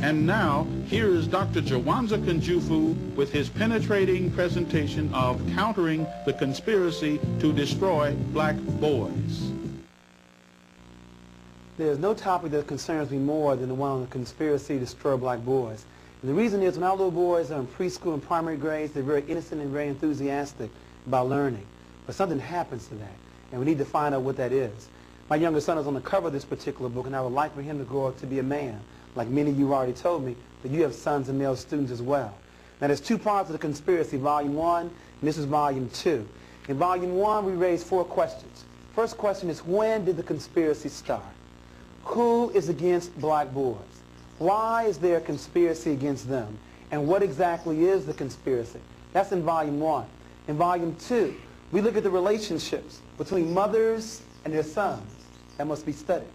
And now, here is Dr. Jawanza Kunjufu with his penetrating presentation of countering the conspiracy to destroy black boys. There's no topic that concerns me more than the one on the conspiracy to destroy black boys. And the reason is when our little boys are in preschool and primary grades, they're very innocent and very enthusiastic about learning. But something happens to that, and we need to find out what that is. My younger son is on the cover of this particular book, and I would like for him to grow up to be a man. Like many of you already told me, that you have sons and male students as well. Now there's two parts of the conspiracy, Volume 1, and this is Volume 2. In Volume 1, we raised 4 questions. First question is, when did the conspiracy start? Who is against black boys? Why is there a conspiracy against them? And what exactly is the conspiracy? That's in Volume 1. In Volume 2, we look at the relationships between mothers and their sons. That must be studied.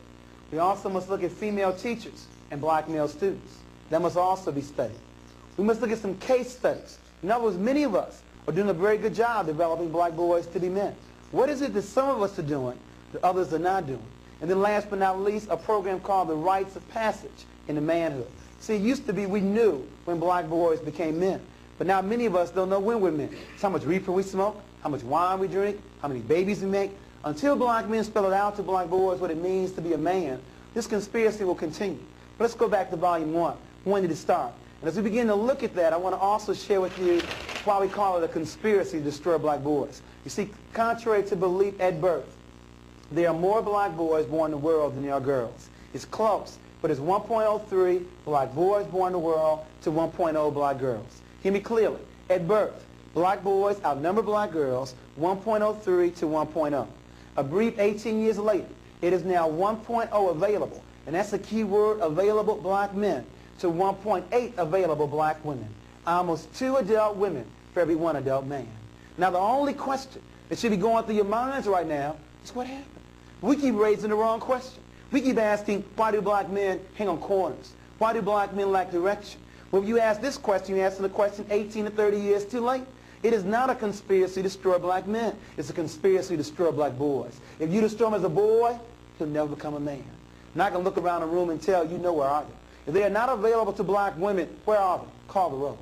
We also must look at female teachers and black male students. That must also be studied. We must look at some case studies. In other words, many of us are doing a very good job developing black boys to be men. What is it that some of us are doing that others are not doing? And then last but not least, a program called the Rites of Passage into Manhood. See, it used to be we knew when black boys became men. But now many of us don't know when we're men. It's how much reefer we smoke, how much wine we drink, how many babies we make. Until black men spell it out to black boys what it means to be a man, this conspiracy will continue. But let's go back to Volume 1. When did it start? And as we begin to look at that, I want to also share with you why we call it a conspiracy to destroy black boys. You see, contrary to belief at birth, there are more black boys born in the world than there are girls. It's close, but it's 1.03 black boys born in the world to 1.0 black girls. Hear me clearly. At birth, black boys outnumber black girls 1.03 to 1.0. A brief 18 years later, it is now 1.0 available, and that's the key word, available black men, to 1.8 available black women. Almost 2 adult women for every 1 adult man. Now the only question that should be going through your minds right now is what happened? We keep raising the wrong question. We keep asking, why do black men hang on corners? Why do black men lack direction? Well, if you ask this question, you answer the question 18 to 30 years too late. It is not a conspiracy to destroy black men. It's a conspiracy to destroy black boys. If you destroy him as a boy, he'll never become a man. And I can look around the room and tell you know where are they. If they are not available to black women, where are they? Call the roll.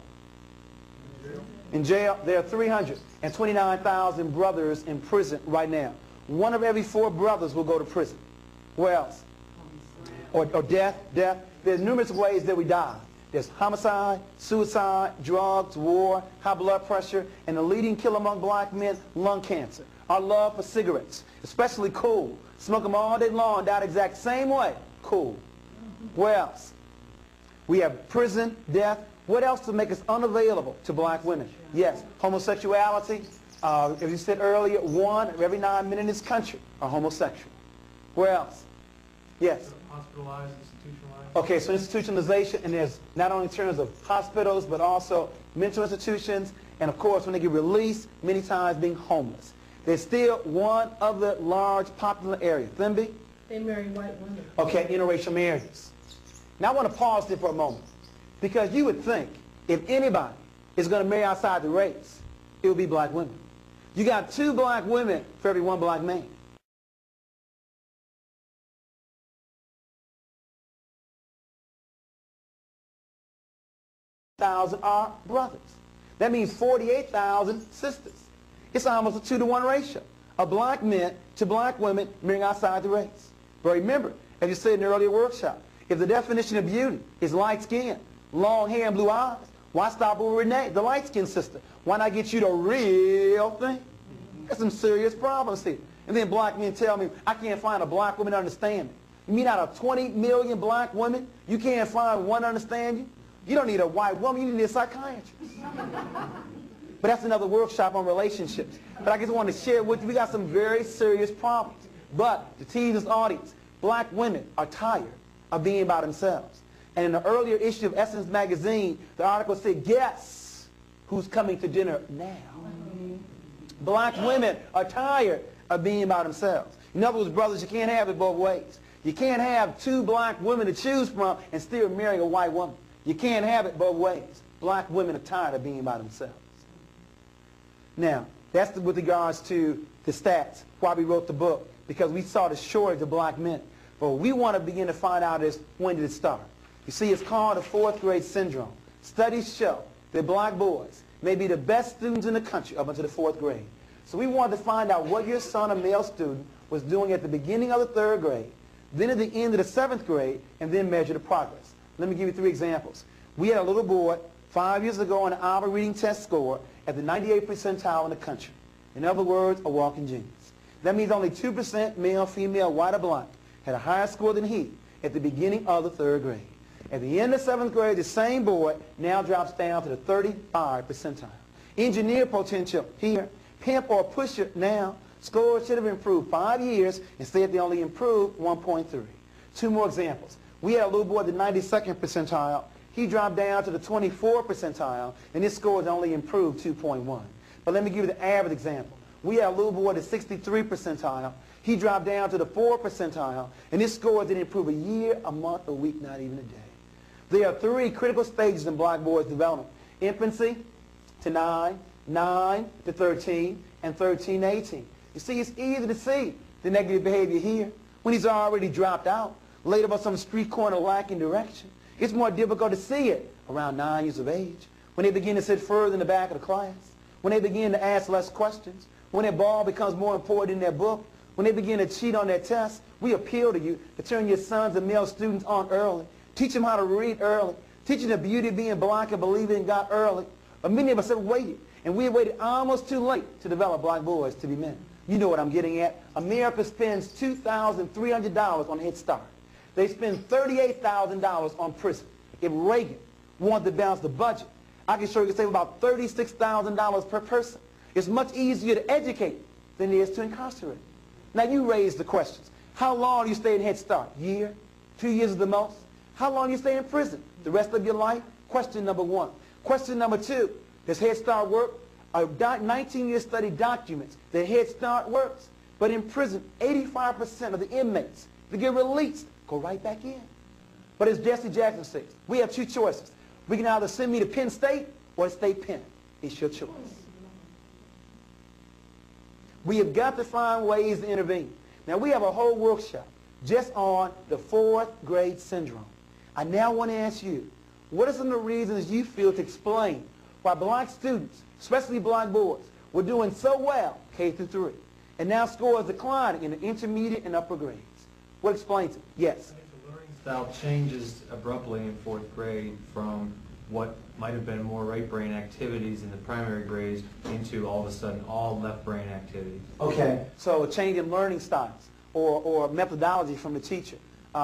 In jail, there are 329,000 brothers in prison right now. 1 of every 4 brothers will go to prison. Where else? Or death. There's numerous ways that we die. There's homicide, suicide, drugs, war, high blood pressure, and the leading killer among black men, lung cancer. Our love for cigarettes, especially cool. Smoke them all day long, die the exact same way. Cool. Where else? We have prison, death. What else to make us unavailable to black women? Yes, homosexuality. As you said earlier, 1 of every 9 men in this country are homosexual. Where else? Yes? Hospitalized, institutionalized. Okay, so institutionalization, and there's not only in terms of hospitals, but also mental institutions, and of course, when they get released, many times being homeless. There's still one other large popular area. Thimby? They marry white women. Okay, interracial marriages. Now I want to pause there for a moment, because you would think if anybody is going to marry outside the race, it would be black women. You got 2 black women for every 1 black man. Thousand are brothers. That means 48,000 sisters. It's almost a 2-to-1 ratio of black men to black women marrying outside the race. But remember, as you said in the earlier workshop, if the definition of beauty is light skin, long hair, and blue eyes, why stop with Renee, the light-skinned sister? Why not get you the real thing? There's some serious problems here. And then black men tell me, I can't find a black woman to understand me. You mean out of 20 million black women, you can't find one to understand you? You don't need a white woman, you need a psychiatrist. But that's another workshop on relationships. But I just want to share with you, we got some very serious problems. But to tease this audience, black women are tired of being by themselves. And in the earlier issue of Essence magazine, the article said, guess who's coming to dinner now? Black women are tired of being by themselves. In other words, brothers, you can't have it both ways. You can't have 2 black women to choose from and still marry a white woman. You can't have it both ways. Black women are tired of being by themselves. Now, that's with regards to the stats, why we wrote the book, because we saw the shortage of black men. But what we want to begin to find out is, when did it start? You see, it's called the fourth grade syndrome. Studies show that black boys may be the best students in the country up until the fourth grade. So we wanted to find out what your son, a male student, was doing at the beginning of the third grade, then at the end of the seventh grade, and then measure the progress. Let me give you 3 examples. We had a little boy 5 years ago on the Alva reading test score at the 98th percentile in the country. In other words, a walking genius. That means only 2% male, female, white, or black had a higher score than he at the beginning of the third grade. At the end of 7th grade, the same boy now drops down to the 35 percentile. Engineer potential here, pimp or pusher now, scores should have improved 5 years, instead they only improved 1.3. 2 more examples. We had a little boy at the 92nd percentile. He dropped down to the 24th percentile, and his scores only improved 2.1. But let me give you the average example. We had a little boy at the 63 percentile. He dropped down to the 4th percentile, and his scores didn't improve a year, a month, a week, not even a day. There are 3 critical stages in black boys' development: infancy to 9, 9 to 13, and 13 to 18. You see, it's easy to see the negative behavior here when he's already dropped out, laid up on some street corner lacking direction. It's more difficult to see it around 9 years of age, when they begin to sit further in the back of the class, when they begin to ask less questions, when their ball becomes more important in their book, when they begin to cheat on their tests. We appeal to you to turn your sons and male students on early. Teach them how to read early. Teach them the beauty of being black and believing in God early. But many of us have waited, and we have waited almost too late to develop black boys to be men. You know what I'm getting at. America spends $2,300 on Head Start. They spend $38,000 on prison. If Reagan wanted to balance the budget, I can show you save about $36,000 per person. It's much easier to educate than it is to incarcerate. Now you raise the questions. How long do you stay in Head Start? Year? 2 years at the most? How long do you stay in prison? The rest of your life? Question number 1. Question number 2. Does Head Start work? A 19-year study documents that Head Start works. But in prison, 85% of the inmates that get released go right back in. But as Jesse Jackson says, we have 2 choices. We can either send me to Penn State or to State Penn. It's your choice. We have got to find ways to intervene. Now, we have a whole workshop just on the 4th grade syndrome. I now want to ask you, what are some of the reasons you feel to explain why black students, especially black boys, were doing so well K through 3, and now scores declining in the intermediate and upper grades? What explains it? Yes? The learning style changes abruptly in 4th grade from what might have been more right brain activities in the primary grades into all of a sudden all left brain activities. Okay, so a change in learning styles or methodology from the teacher,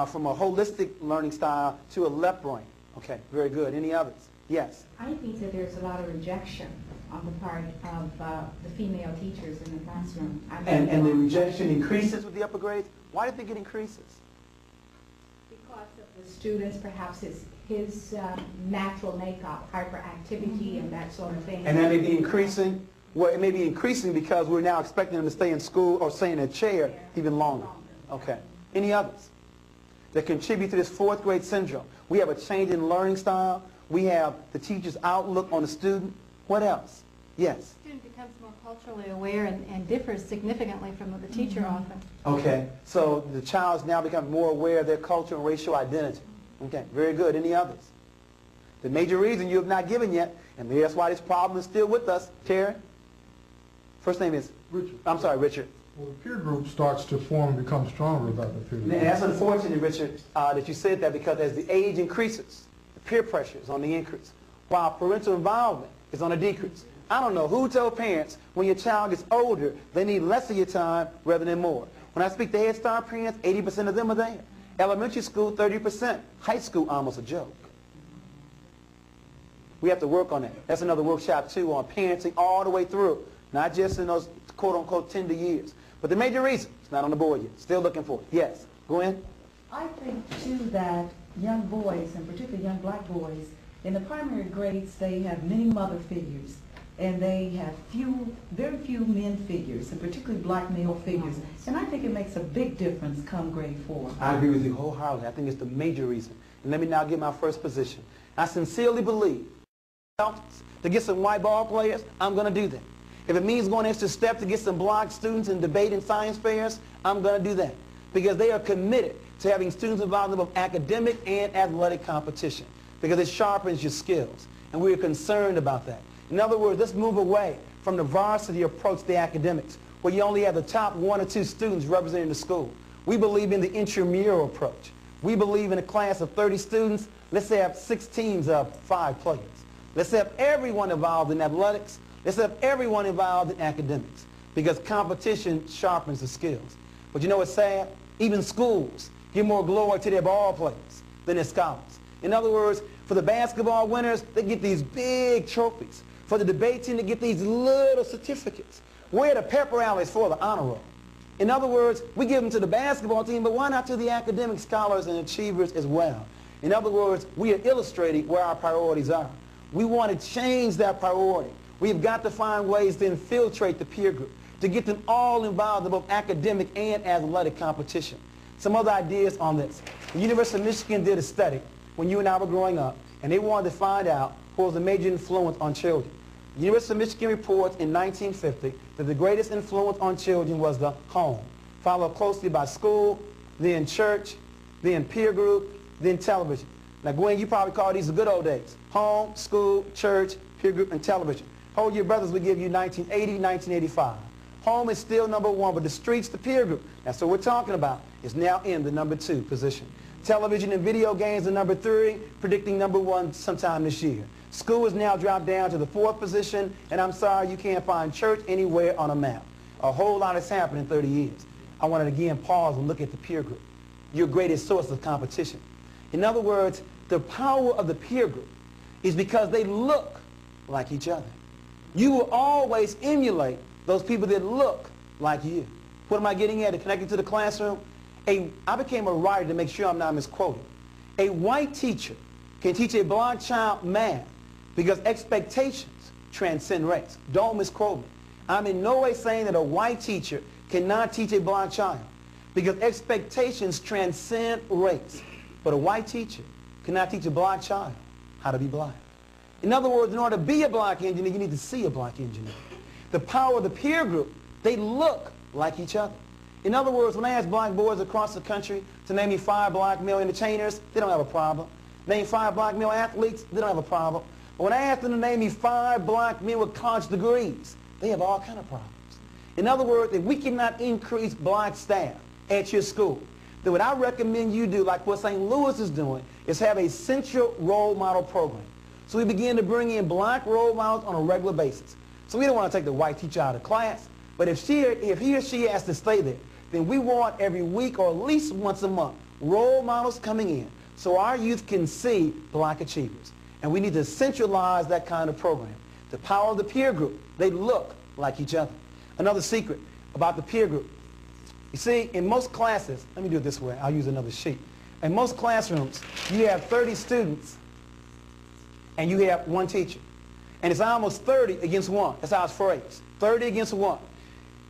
from a holistic learning style to a left brain. Okay, very good. Any others? Yes? I think that there's a lot of rejection on the part of the female teachers in the classroom. And the rejection increases with the upper grades? Why do you think it increases? Because of the students, perhaps his natural makeup, hyperactivity, and that sort of thing. And that may be increasing. Well, it may be increasing because we're now expecting them to stay in school or stay in a chair even longer. Okay. Any others that contribute to this 4th grade syndrome? We have a change in learning style. We have the teacher's outlook on the student. What else? Yes? The student becomes more culturally aware and differs significantly from the teacher often. Okay. So the child's now becoming more aware of their culture and racial identity. Okay. Very good. Any others? The major reason you have not given yet, and maybe that's why this problem is still with us. Terry? First name is? Richard. I'm sorry, Richard. Well, the peer group starts to form and become stronger about the peer And group. that's unfortunate, Richard, that you said that, because as the age increases, the peer pressure is on the increase, while parental involvement is on a decrease. I don't know who told parents when your child gets older, they need less of your time rather than more. When I speak to Head Start parents, 80% of them are there. Elementary school, 30%. High school, almost a joke. We have to work on that. That's another workshop, too, on parenting all the way through, not just in those quote-unquote tender years. But the major reason, it's not on the board yet. Still looking for it. Yes. Go in. I think, too, that young boys, and particularly young black boys, in the primary grades, they have many mother figures, and they have very few men figures, and particularly black male figures. And I think it makes a big difference come grade 4. I agree with you wholeheartedly. I think it's the major reason. And let me now get my first position. I sincerely believe to get some white ball players, I'm going to do that. If it means going an extra step to get some black students in debate and science fairs, I'm going to do that. Because they are committed to having students involved in both academic and athletic competition. Because it sharpens your skills. And we are concerned about that. In other words, let's move away from the varsity approach to academics, where you only have the top 1 or 2 students representing the school. We believe in the intramural approach. We believe in a class of 30 students, let's have 6 teams of 5 players. Let's have everyone involved in athletics. Let's have everyone involved in academics, because competition sharpens the skills. But you know what's sad? Even schools give more glory to their ball players than their scholars. In other words, for the basketball winners, they get these big trophies. For the debate team, they get these little certificates. Where are the pep rallies for the honor roll? In other words, we give them to the basketball team, but why not to the academic scholars and achievers as well? In other words, we are illustrating where our priorities are. We want to change that priority. We've got to find ways to infiltrate the peer group, to get them all involved in both academic and athletic competition. Some other ideas on this. The University of Michigan did a study when you and I were growing up, and they wanted to find out what was a major influence on children. The University of Michigan reports in 1950 that the greatest influence on children was the home, followed closely by school, then church, then peer group, then television. Now, Gwen, you probably call these the good old days. Home, school, church, peer group, and television. Hold your brothers, we give you 1980, 1985. Home is still number 1, but the streets, the peer group, that's what we're talking about, is now in the number 2 position. Television and video games are number 3, predicting number 1 sometime this year. School has now dropped down to the 4th position, and I'm sorry you can't find church anywhere on a map. A whole lot has happened in 30 years. I want to again pause and look at the peer group, your greatest source of competition. In other words, the power of the peer group is because they look like each other. You will always emulate those people that look like you. What am I getting at? Connected to the classroom? I became a writer to make sure I'm not misquoted. A white teacher can teach a black child math because expectations transcend race. Don't misquote me. I'm in no way saying that a white teacher cannot teach a black child because expectations transcend race. But a white teacher cannot teach a black child how to be black. In other words, in order to be a black engineer, you need to see a black engineer. The power of the peer group, they look like each other. In other words, when I ask black boys across the country to name me 5 black male entertainers, they don't have a problem. Name 5 black male athletes, they don't have a problem. But when I ask them to name me 5 black men with college degrees, they have all kinds of problems. In other words, if we cannot increase black staff at your school, then what I recommend you do, like what St. Louis is doing, is have a central role model program. So we begin to bring in black role models on a regular basis. So we don't want to take the white teacher out of class, but if he or she has to stay there, then we want every week or at least once a month role models coming in so our youth can see black achievers. And we need to centralize that kind of program. The power of the peer group, they look like each other. Another secret about the peer group. You see, in most classes, let me do it this way, I'll use another sheet. In most classrooms, you have 30 students and you have 1 teacher. And it's almost 30 against 1. That's how it's phrased. 30 against 1.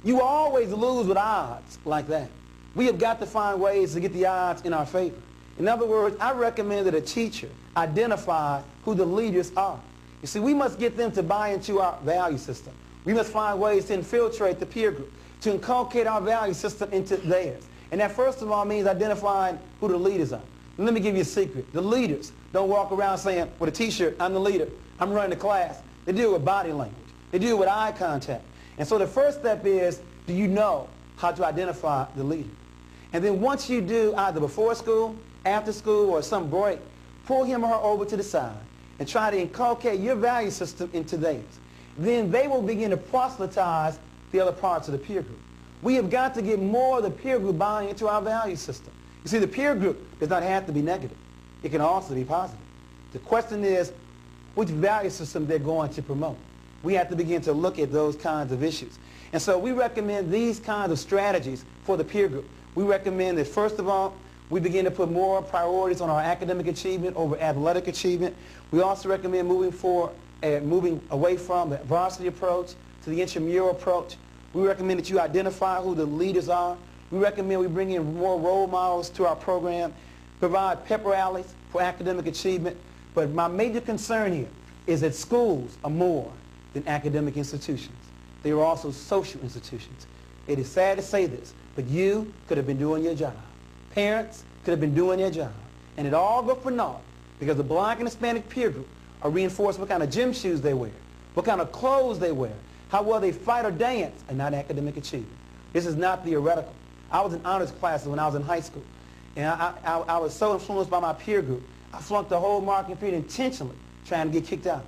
You always lose with odds like that. We have got to find ways to get the odds in our favor. In other words, I recommend that a teacher identify who the leaders are. You see, we must get them to buy into our value system. We must find ways to infiltrate the peer group, to inculcate our value system into theirs. And that first of all means identifying who the leaders are. And let me give you a secret. The leaders don't walk around saying, with a t-shirt, I'm the leader, I'm running the class. They deal with body language. They deal with eye contact. And so the first step is, do you know how to identify the leader? And then once you do, either before school, after school, or some break, pull him or her over to the side and try to inculcate your value system into theirs. Then they will begin to proselytize the other parts of the peer group. We have got to get more of the peer group buying into our value system. You see, the peer group does not have to be negative. It can also be positive. The question is, which value system they're going to promote. We have to begin to look at those kinds of issues. And so we recommend these kinds of strategies for the peer group. We recommend that, first of all, we begin to put more priorities on our academic achievement over athletic achievement. We also recommend moving away from the varsity approach to the intramural approach. We recommend that you identify who the leaders are. We recommend we bring in more role models to our program, provide pep rallies for academic achievement. But my major concern here is that schools are more than academic institutions. they were also social institutions. It is sad to say this, but you could have been doing your job. Parents could have been doing their job. And it all go for naught because the black and Hispanic peer group are reinforced what kind of gym shoes they wear, what kind of clothes they wear, how well they fight or dance, and not academic achievement. This is not theoretical. I was in honors classes when I was in high school, and I was so influenced by my peer group, I flunked the whole marking period intentionally, trying to get kicked out.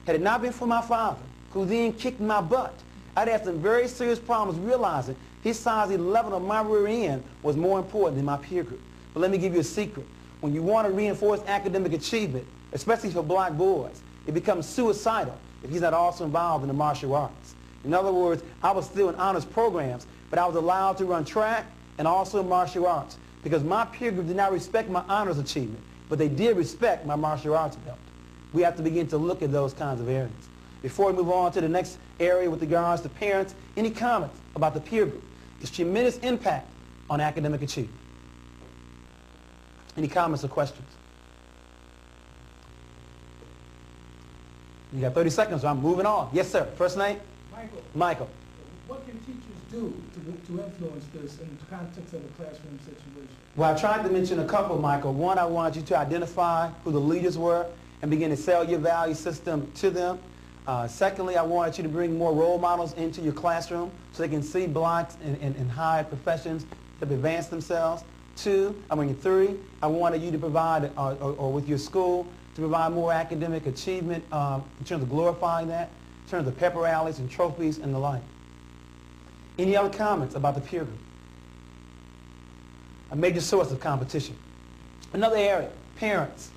Had it not been for my father, who then kicked my butt, I'd have some very serious problems realizing his size 11 of my rear end was more important than my peer group. But let me give you a secret. When you want to reinforce academic achievement, especially for black boys, it becomes suicidal if he's not also involved in the martial arts. In other words, I was still in honors programs, but I was allowed to run track and also martial arts because my peer group did not respect my honors achievement, but they did respect my martial arts belt. We have to begin to look at those kinds of areas. Before we move on to the next area with regards to parents, any comments about the peer group? Its tremendous impact on academic achievement. Any comments or questions? You got 30 seconds, so I'm moving on. Yes, sir. First name? Michael. Michael. What can teachers do to influence this in the context of a classroom situation? Well, I tried to mention a couple, Michael. One, I wanted you to identify who the leaders were and begin to sell your value system to them. Secondly, I wanted you to bring more role models into your classroom so they can see blacks in high professions that have advanced themselves. Three, I wanted you to provide, or with your school, to provide more academic achievement in terms of glorifying that, in terms of pep rallies and trophies and the like. Any other comments about the peer group? A major source of competition. Another area, parents.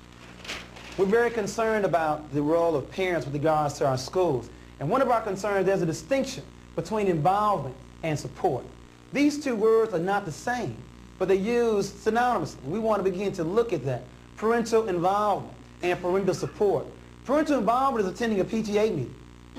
We're very concerned about the role of parents with regards to our schools. And one of our concerns, there's a distinction between involvement and support. These two words are not the same, but they're used synonymously. We want to begin to look at that. Parental involvement and parental support. Parental involvement is attending a PTA meeting,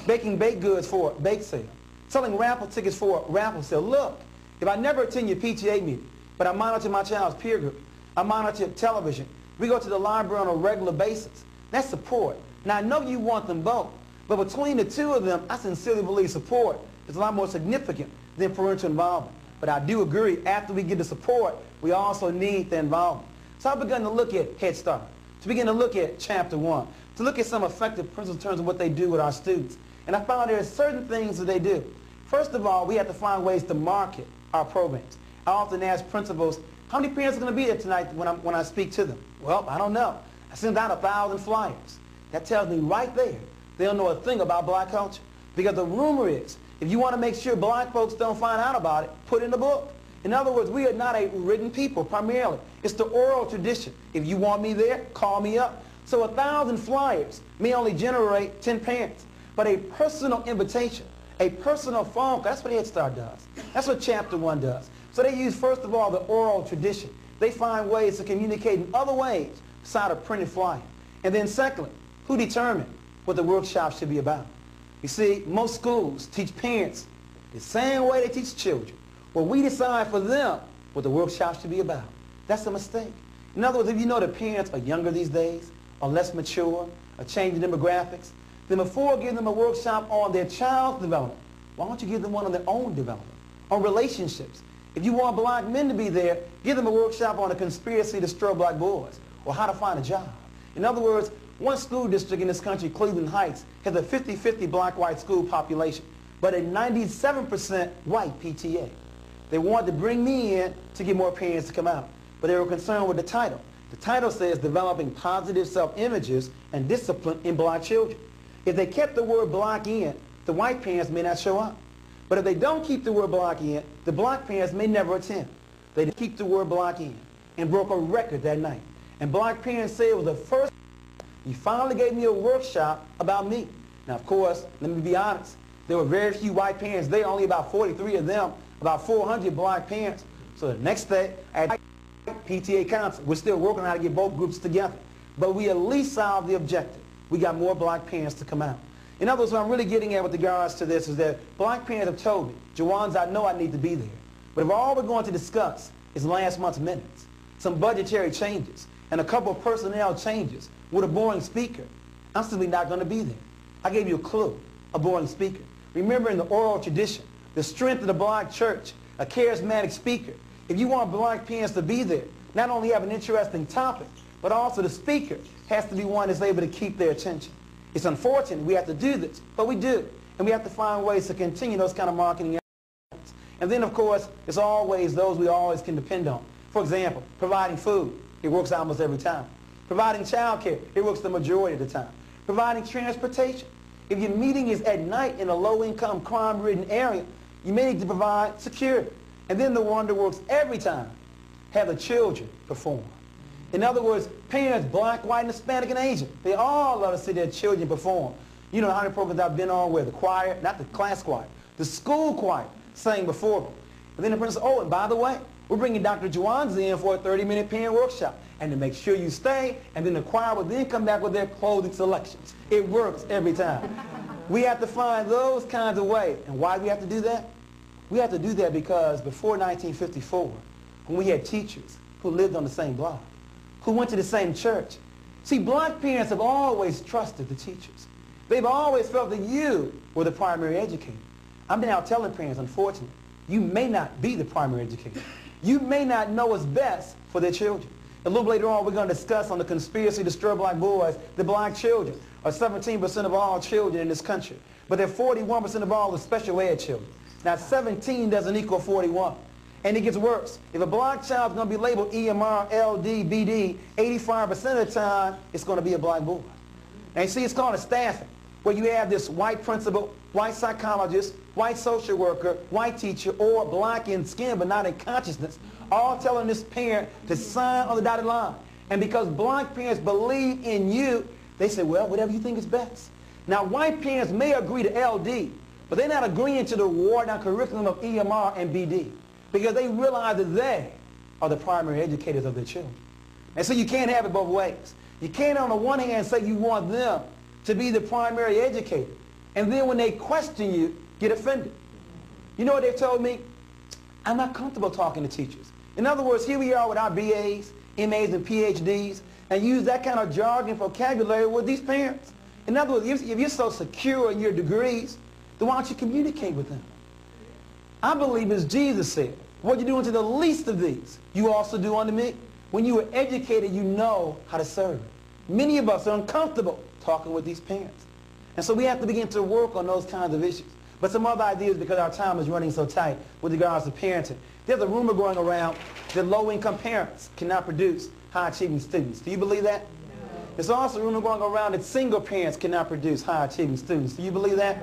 baking baked goods for a bake sale, selling raffle tickets for a raffle sale. Look, if I never attend your PTA meeting, but I monitor my child's peer group, I monitor television, we go to the library on a regular basis, that's support. Now, I know you want them both, but between the two of them, I sincerely believe support is a lot more significant than parental involvement. But I do agree, after we get the support, we also need the involvement. So I've begun to look at Head Start, to begin to look at Chapter 1, to look at some effective principles in terms of what they do with our students. And I found there are certain things that they do. First of all, we have to find ways to market our programs. I often ask principals, how many parents are going to be there tonight when I speak to them? Well, I don't know. I sent out 1,000 flyers. That tells me right there they don't know a thing about black culture. Because the rumor is, if you want to make sure black folks don't find out about it, put it in the book. In other words, we are not a written people primarily. It's the oral tradition. If you want me there, call me up. So 1,000 flyers may only generate 10 parents. But a personal invitation, a personal phone call, that's what Head Start does. That's what Chapter 1 does. So they use, first of all, the oral tradition. They find ways to communicate in other ways besides a printed flyer. And then secondly, who determined what the workshop should be about? You see, most schools teach parents the same way they teach children. Well, we decide for them what the workshop should be about. That's a mistake. In other words, if you know that parents are younger these days, are less mature, are changing demographics, then before giving them a workshop on their child's development, why don't you give them one on their own development, on relationships? If you want black men to be there, give them a workshop on a conspiracy to destroy black boys or how to find a job. In other words, one school district in this country, Cleveland Heights, has a 50-50 black-white school population, but a 97% white PTA. They wanted to bring me in to get more parents to come out, but they were concerned with the title. The title says developing positive self-images and discipline in black children. If they kept the word black in, the white parents may not show up. But if they don't keep the word black in, the black parents may never attend. They keep the word black in and broke a record that night. And black parents say it was the first you finally gave me a workshop about me. Now, of course, let me be honest. There were very few white parents there, only about 43 of them, about 400 black parents. So the next day, at PTA council, we're still working on how to get both groups together. But we at least solved the objective. We got more black parents to come out. In other words, what I'm really getting at with regards to this is that black parents have told me, Jawanza, I know I need to be there. But if all we're going to discuss is last month's minutes, some budgetary changes, and a couple of personnel changes with a boring speaker, I'm simply not going to be there. I gave you a clue, a boring speaker. remembering the oral tradition, the strength of the black church, a charismatic speaker. If you want black parents to be there, not only have an interesting topic, but also the speaker has to be one that's able to keep their attention. It's unfortunate we have to do this, but we do. And we have to find ways to continue those kind of marketing efforts. And then, of course, there's always those we always can depend on. For example, providing food. It works almost every time. Providing child care. It works the majority of the time. Providing transportation. If your meeting is at night in a low-income, crime-ridden area, you may need to provide security. And then the one that works every time, have the children perform. In other words, parents, black, white, and Hispanic, and Asian, they all love to see their children perform. You know how many programs I've been on where the choir, not the class choir, the school choir sang before them. And then the person says, oh, and by the way, we're bringing Dr. Jawanza in for a 30-minute parent workshop. And to make sure you stay, and then the choir will then come back with their clothing selections. It works every time. We have to find those kinds of ways. And why do we have to do that? We have to do that because before 1954, when we had teachers who lived on the same block, who went to the same church, see, black parents have always trusted the teachers. They've always felt that you were the primary educator. I'm now telling parents, unfortunately, you may not be the primary educator. You may not know what's best for their children. A little later on, we're going to discuss on the conspiracy to destroy black boys, the black children are 17% of all children in this country, but they're 41% of all the special ed children. Now, 17 doesn't equal 41. And it gets worse. If a black child is going to be labeled EMR, LD, BD, 85% of the time, it's going to be a black boy. And you see, it's called a staffing, where you have this white principal, white psychologist, white social worker, white teacher, or black in skin but not in consciousness, all telling this parent to sign on the dotted line. And because black parents believe in you, they say, well, whatever you think is best. Now, white parents may agree to LD, but they're not agreeing to the watered-down curriculum of EMR and BD, because they realize that they are the primary educators of their children. And so you can't have it both ways. You can't on the one hand say you want them to be the primary educator, and then when they question you, get offended. You know what they told me? I'm not comfortable talking to teachers. In other words, here we are with our BAs, MAs, and PhDs, and use that kind of jargon vocabulary with these parents. In other words, if you're so secure in your degrees, then why don't you communicate with them? I believe as Jesus said, what you do unto the least of these, you also do unto me. When you are educated, you know how to serve. Many of us are uncomfortable talking with these parents. And so we have to begin to work on those kinds of issues. But some other ideas, because our time is running so tight with regards to parenting. There's a rumor going around that low-income parents cannot produce high-achieving students. Do you believe that? There's also a rumor going around that single parents cannot produce high-achieving students. Do you believe that?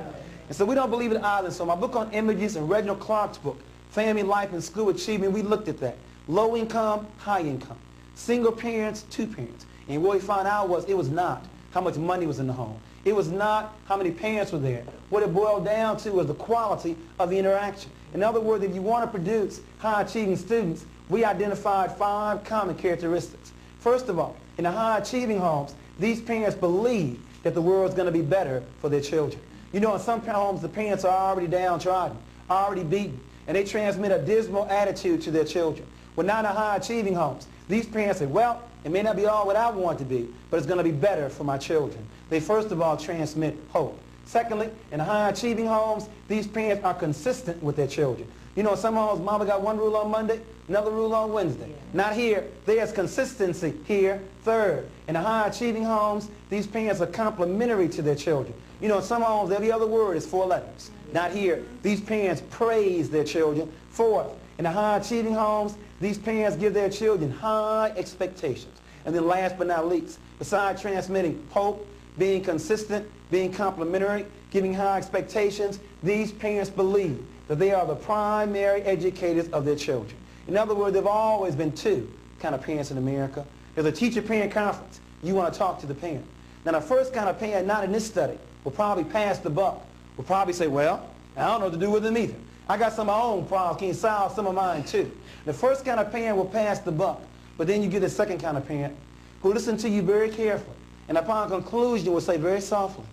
And so we don't believe it either. So my book on images and Reginald Clark's book, Family Life and School Achievement, we looked at that. Low income, high income. Single parents, two parents. And what we found out was it was not how much money was in the home. It was not how many parents were there. What it boiled down to was the quality of the interaction. In other words, if you want to produce high-achieving students, we identified 5 common characteristics. First of all, in the high-achieving homes, these parents believe that the world is going to be better for their children. You know, in some homes, the parents are already downtrodden, already beaten, and they transmit a dismal attitude to their children. Well, now in the high-achieving homes, these parents say, well, it may not be all what I want it to be, but it's going to be better for my children. They first of all transmit hope. Secondly, in the high-achieving homes, these parents are consistent with their children. You know, in some homes, mama got one rule on Monday, another rule on Wednesday. Not here. There's consistency here. Third, in the high-achieving homes, these parents are complimentary to their children. You know, in some homes, every other word is 4 letters. Not here. These parents praise their children. Fourth, in the high-achieving homes, these parents give their children high expectations. And then last but not least, besides transmitting hope, being consistent, being complimentary, giving high expectations, these parents believe that they are the primary educators of their children. In other words, there have always been 2 kind of parents in America. There's a teacher-parent conference. You want to talk to the parent. Now, the first kind of parent, not in this study, will probably pass the buck. Will probably say, well, I don't know what to do with them either. I got some of my own problems. Can you solve some of mine too? The first kind of parent will pass the buck. But then you get the second kind of parent who listen to you very carefully. And upon conclusion will say very softly,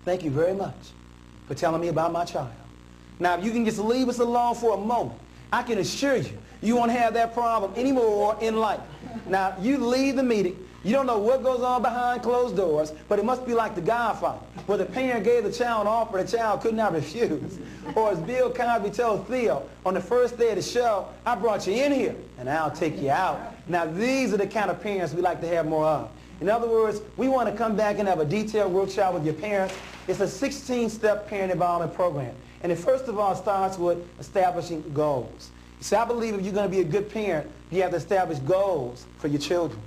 thank you very much for telling me about my child. Now, if you can just leave us alone for a moment, I can assure you, you won't have that problem anymore in life. Now, you leave the meeting, You don't know what goes on behind closed doors, but it must be like The Godfather, where the parent gave the child an offer the child could not refuse. Or as Bill Cosby told Theo on the first day of the show, I brought you in here, and I'll take you out. Now, these are the kind of parents we like to have more of. In other words, we want to come back and have a detailed workshop with your parents. It's a 16-step parent involvement program. And it first of all starts with establishing goals. See, I believe if you're going to be a good parent, you have to establish goals for your children.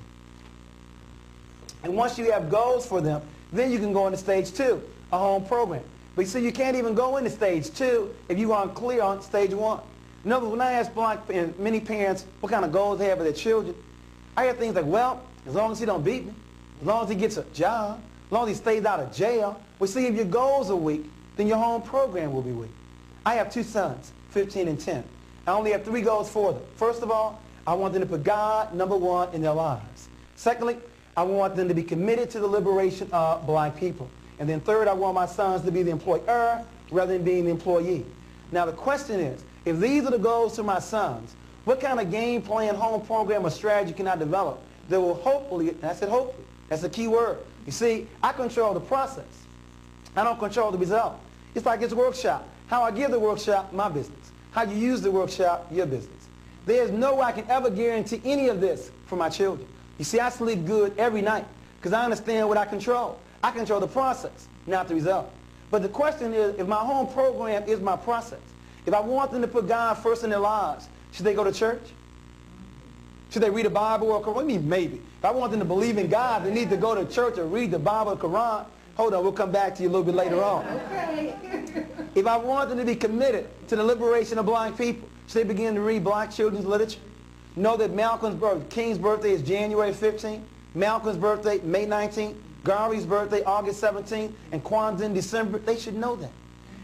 And once you have goals for them, then you can go into stage 2, a home program. But you see, you can't even go into stage 2 if you aren't clear on stage 1. In other words, when I ask black and many parents what kind of goals they have for their children, I hear things like, well, as long as he don't beat me, as long as he gets a job, as long as he stays out of jail. Well, see, if your goals are weak, then your home program will be weak. I have 2 sons, 15 and 10. I only have 3 goals for them. First of all, I want them to put God number 1 in their lives. Secondly, I want them to be committed to the liberation of black people. And then third, I want my sons to be the employer rather than being the employee. Now the question is, if these are the goals to my sons, what kind of game plan, home program, or strategy can I develop that will hopefully, and I said hopefully, that's a key word. You see, I control the process. I don't control the result. It's like this workshop. How I give the workshop, my business. How you use the workshop, your business. There's no way I can ever guarantee any of this for my children. You see, I sleep good every night because I understand what I control. I control the process, not the result. But the question is, if my home program is my process, if I want them to put God first in their lives, should they go to church? Should they read the Bible or Quran? What do you mean maybe? If I want them to believe in God, they need to go to church or read the Bible or Quran. Hold on, we'll come back to you a little bit later on. Okay. If I want them to be committed to the liberation of black people, should they begin to read black children's literature? Know that Malcolm's birthday, King's birthday is January 15th, Malcolm's birthday, May 19th, Garvey's birthday, August 17th, and Kwanzaa in December. They should know that.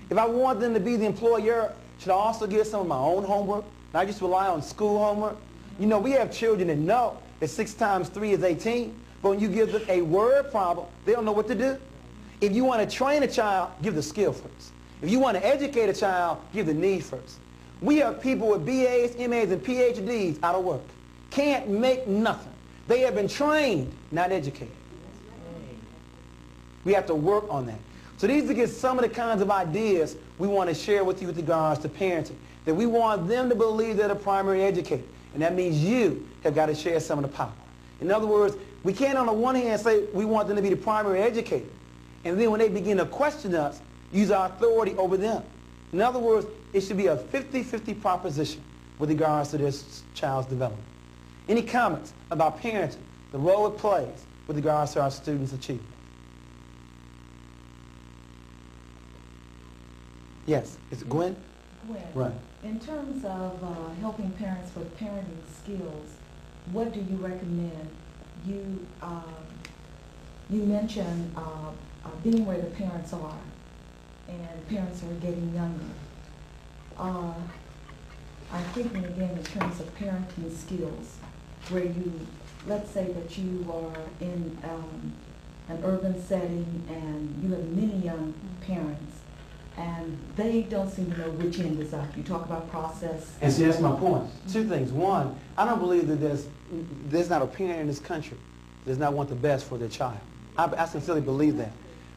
If I want them to be the employer, should I also give some of my own homework? Not just rely on school homework? You know, we have children that know that 6 times 3 is 18, but when you give them a word problem, they don't know what to do. If you want to train a child, give the skill first. If you want to educate a child, give the need first. We have people with BAs, MAs, and PhDs out of work. Can't make nothing. They have been trained, not educated. We have to work on that. So these are just some of the kinds of ideas we want to share with you with regards to parenting. That we want them to believe they're the primary educator. And that means you have got to share some of the power. In other words, we can't on the one hand say we want them to be the primary educator. And then when they begin to question us, use our authority over them. In other words, it should be a 50-50 proposition with regards to this child's development. Any comments about parenting, the role it plays with regards to our students' achievement? Yes, is it Gwen? Gwen, Right. in terms of helping parents with parenting skills, what do you recommend? You mentioned being where the parents are, and parents are getting younger. I'm thinking again in terms of parenting skills, where you, let's say that you are in an urban setting and you have many young parents, and they don't seem to know which end is up. You talk about process. And see, that's my point. 2 things. One, I don't believe that there's not a parent in this country that does not want the best for their child. I sincerely believe that.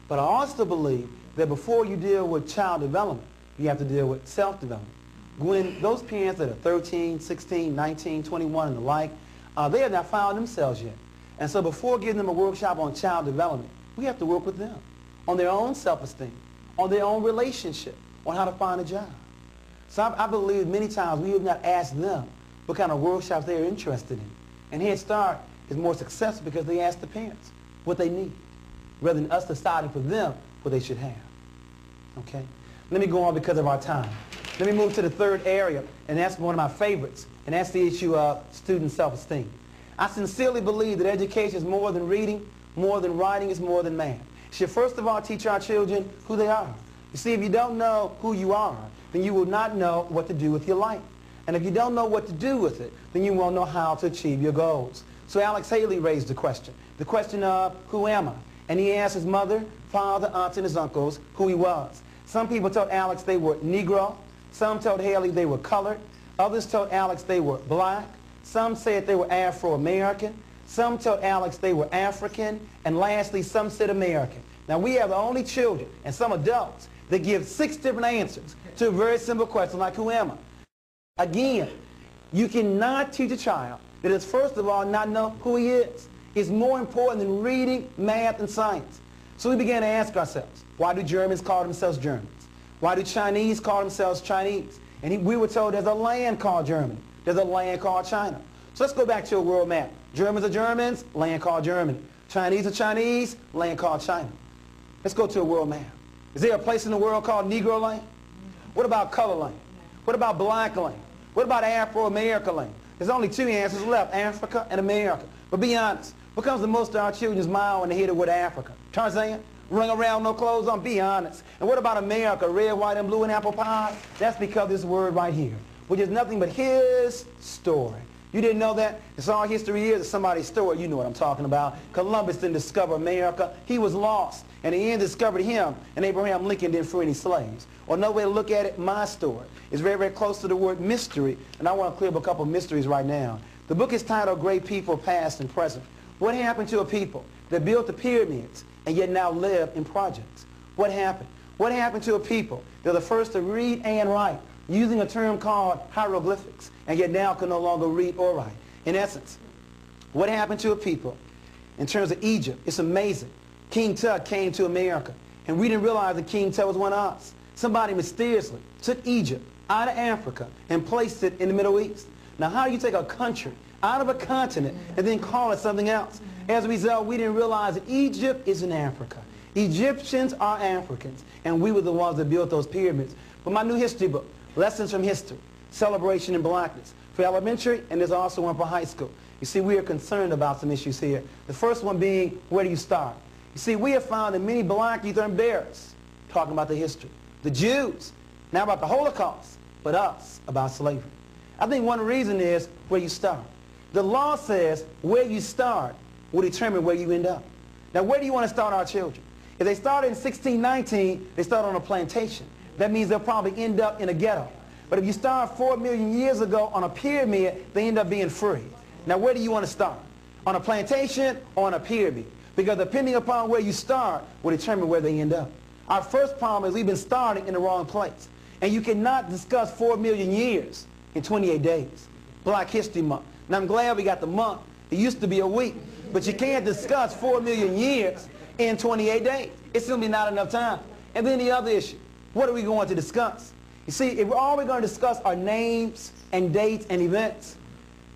But I also believe that before you deal with child development, you have to deal with self-development. When those parents that are 13, 16, 19, 21, and the like, they have not found themselves yet. And so before giving them a workshop on child development, we have to work with them on their own self-esteem, on their own relationship, on how to find a job. So I believe many times we have not asked them what kind of workshops they're interested in. And Head Start is more successful because they ask the parents what they need, rather than us deciding for them what they should have. Okay? Let me go on because of our time. Let me move to the 3rd area, and that's one of my favorites, and that's the issue of student self-esteem. I sincerely believe that education is more than reading, more than writing, is more than math. It should first of all teach our children who they are. You see, if you don't know who you are, then you will not know what to do with your life. And if you don't know what to do with it, then you won't know how to achieve your goals. So Alex Haley raised the question of who am I? And he asked his mother, father, aunts, and his uncles who he was. Some people told Alex they were Negro. Some told Haley they were colored. Others told Alex they were black. Some said they were Afro-American. Some told Alex they were African, and lastly, some said American. Now, we have the only children and some adults that give 6 different answers to a very simple question like, who am I? Again, you cannot teach a child that is, first of all, not know who he is. It's more important than reading, math, and science. So we began to ask ourselves, why do Germans call themselves Germans? Why do Chinese call themselves Chinese? And we were told there's a land called Germany. There's a land called China. So let's go back to a world map. Germans are Germans, land called Germany. Chinese are Chinese, land called China. Let's go to a world map. Is there a place in the world called Negro land? What about color land? What about black land? What about Afro-American land? There's only 2 answers left, Africa and America. But be honest, what comes to most of our children's mind when they hear the word Africa? Tarzan? Running around, no clothes on? Be honest. And what about America? Red, white, and blue, and apple pie? That's because of this word right here, which is nothing but his story. You didn't know that? It's all history is. It's somebody's story. You know what I'm talking about. Columbus didn't discover America. He was lost. And the end discovered him. And Abraham Lincoln didn't free any slaves. Or another way to look at it, my story. It's very, very close to the word mystery. And I want to clear up a couple of mysteries right now. The book is titled Great People, Past and Present. What happened to a people that built the pyramids and yet now live in projects? What happened? What happened to a people that were the first to read and write using a term called hieroglyphics and yet now can no longer read or write? In essence, what happened to a people in terms of Egypt? It's amazing. King Tut came to America and we didn't realize that King Tut was one of us. Somebody mysteriously took Egypt out of Africa and placed it in the Middle East. Now, how do you take a country out of a continent and then call it something else? As a result, we didn't realize that Egypt is in Africa. Egyptians are Africans, and we were the ones that built those pyramids. But my new history book, Lessons from History, Celebration in Blackness, for elementary, and there's also one for high school. You see, we are concerned about some issues here. The first one being, where do you start? You see, we have found that many black youth are embarrassed talking about the history. The Jews, now about the Holocaust, but us about slavery. I think one reason is where you start. The law says where you start will determine where you end up. Now, where do you want to start our children? If they started in 1619, they start on a plantation. That means they'll probably end up in a ghetto. But if you start 4 million years ago on a pyramid, they end up being free. Now, where do you want to start? On a plantation or on a pyramid? Because depending upon where you start will determine where they end up. Our first problem is we've been starting in the wrong place. And you cannot discuss 4 million years in 28 days. Black History Month. Now, I'm glad we got the month. It used to be a week. But you can't discuss 4 million years in 28 days. It's simply not enough time. And then the other issue, what are we going to discuss? You see, if all we're going to discuss are names and dates and events,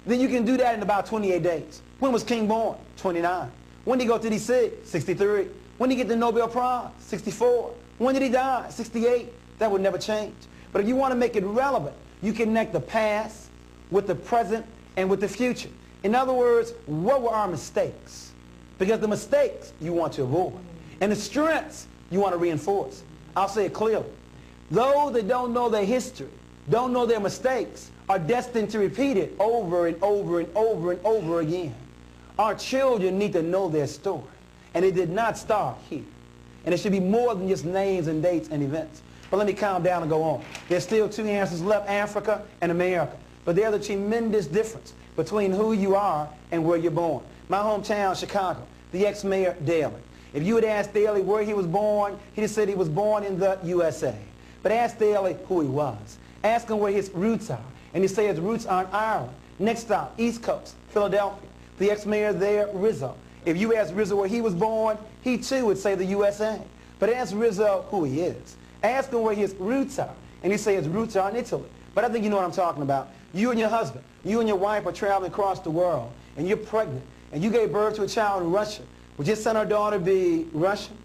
then you can do that in about 28 days. When was King born? 29. When did he go to D.C.? 63. When did he get the Nobel Prize? 64. When did he die? 68. That would never change. But if you want to make it relevant, you connect the past with the present and with the future. In other words, what were our mistakes? Because the mistakes you want to avoid. And the strengths you want to reinforce. I'll say it clearly. Those that don't know their history, don't know their mistakes, are destined to repeat it over and over and over and over again. Our children need to know their story. And it did not start here. And it should be more than just names and dates and events. But let me calm down and go on. There's still 2 answers left, Africa and America. But there's a tremendous difference between who you are and where you're born. My hometown, Chicago, the ex-mayor, Daley. If you had asked Daley where he was born, he'd have said he was born in the USA. But ask Daley who he was. Ask him where his roots are. And he'd say his roots are in Ireland. Next stop, East Coast, Philadelphia. The ex-mayor there, Rizzo. If you ask Rizzo where he was born, he too would say the USA. But ask Rizzo who he is. Ask him where his roots are. And he'd say his roots are in Italy. But I think you know what I'm talking about. You and your husband, you and your wife are traveling across the world, and you're pregnant, and you gave birth to a child in Russia. Would your son or daughter be Russian?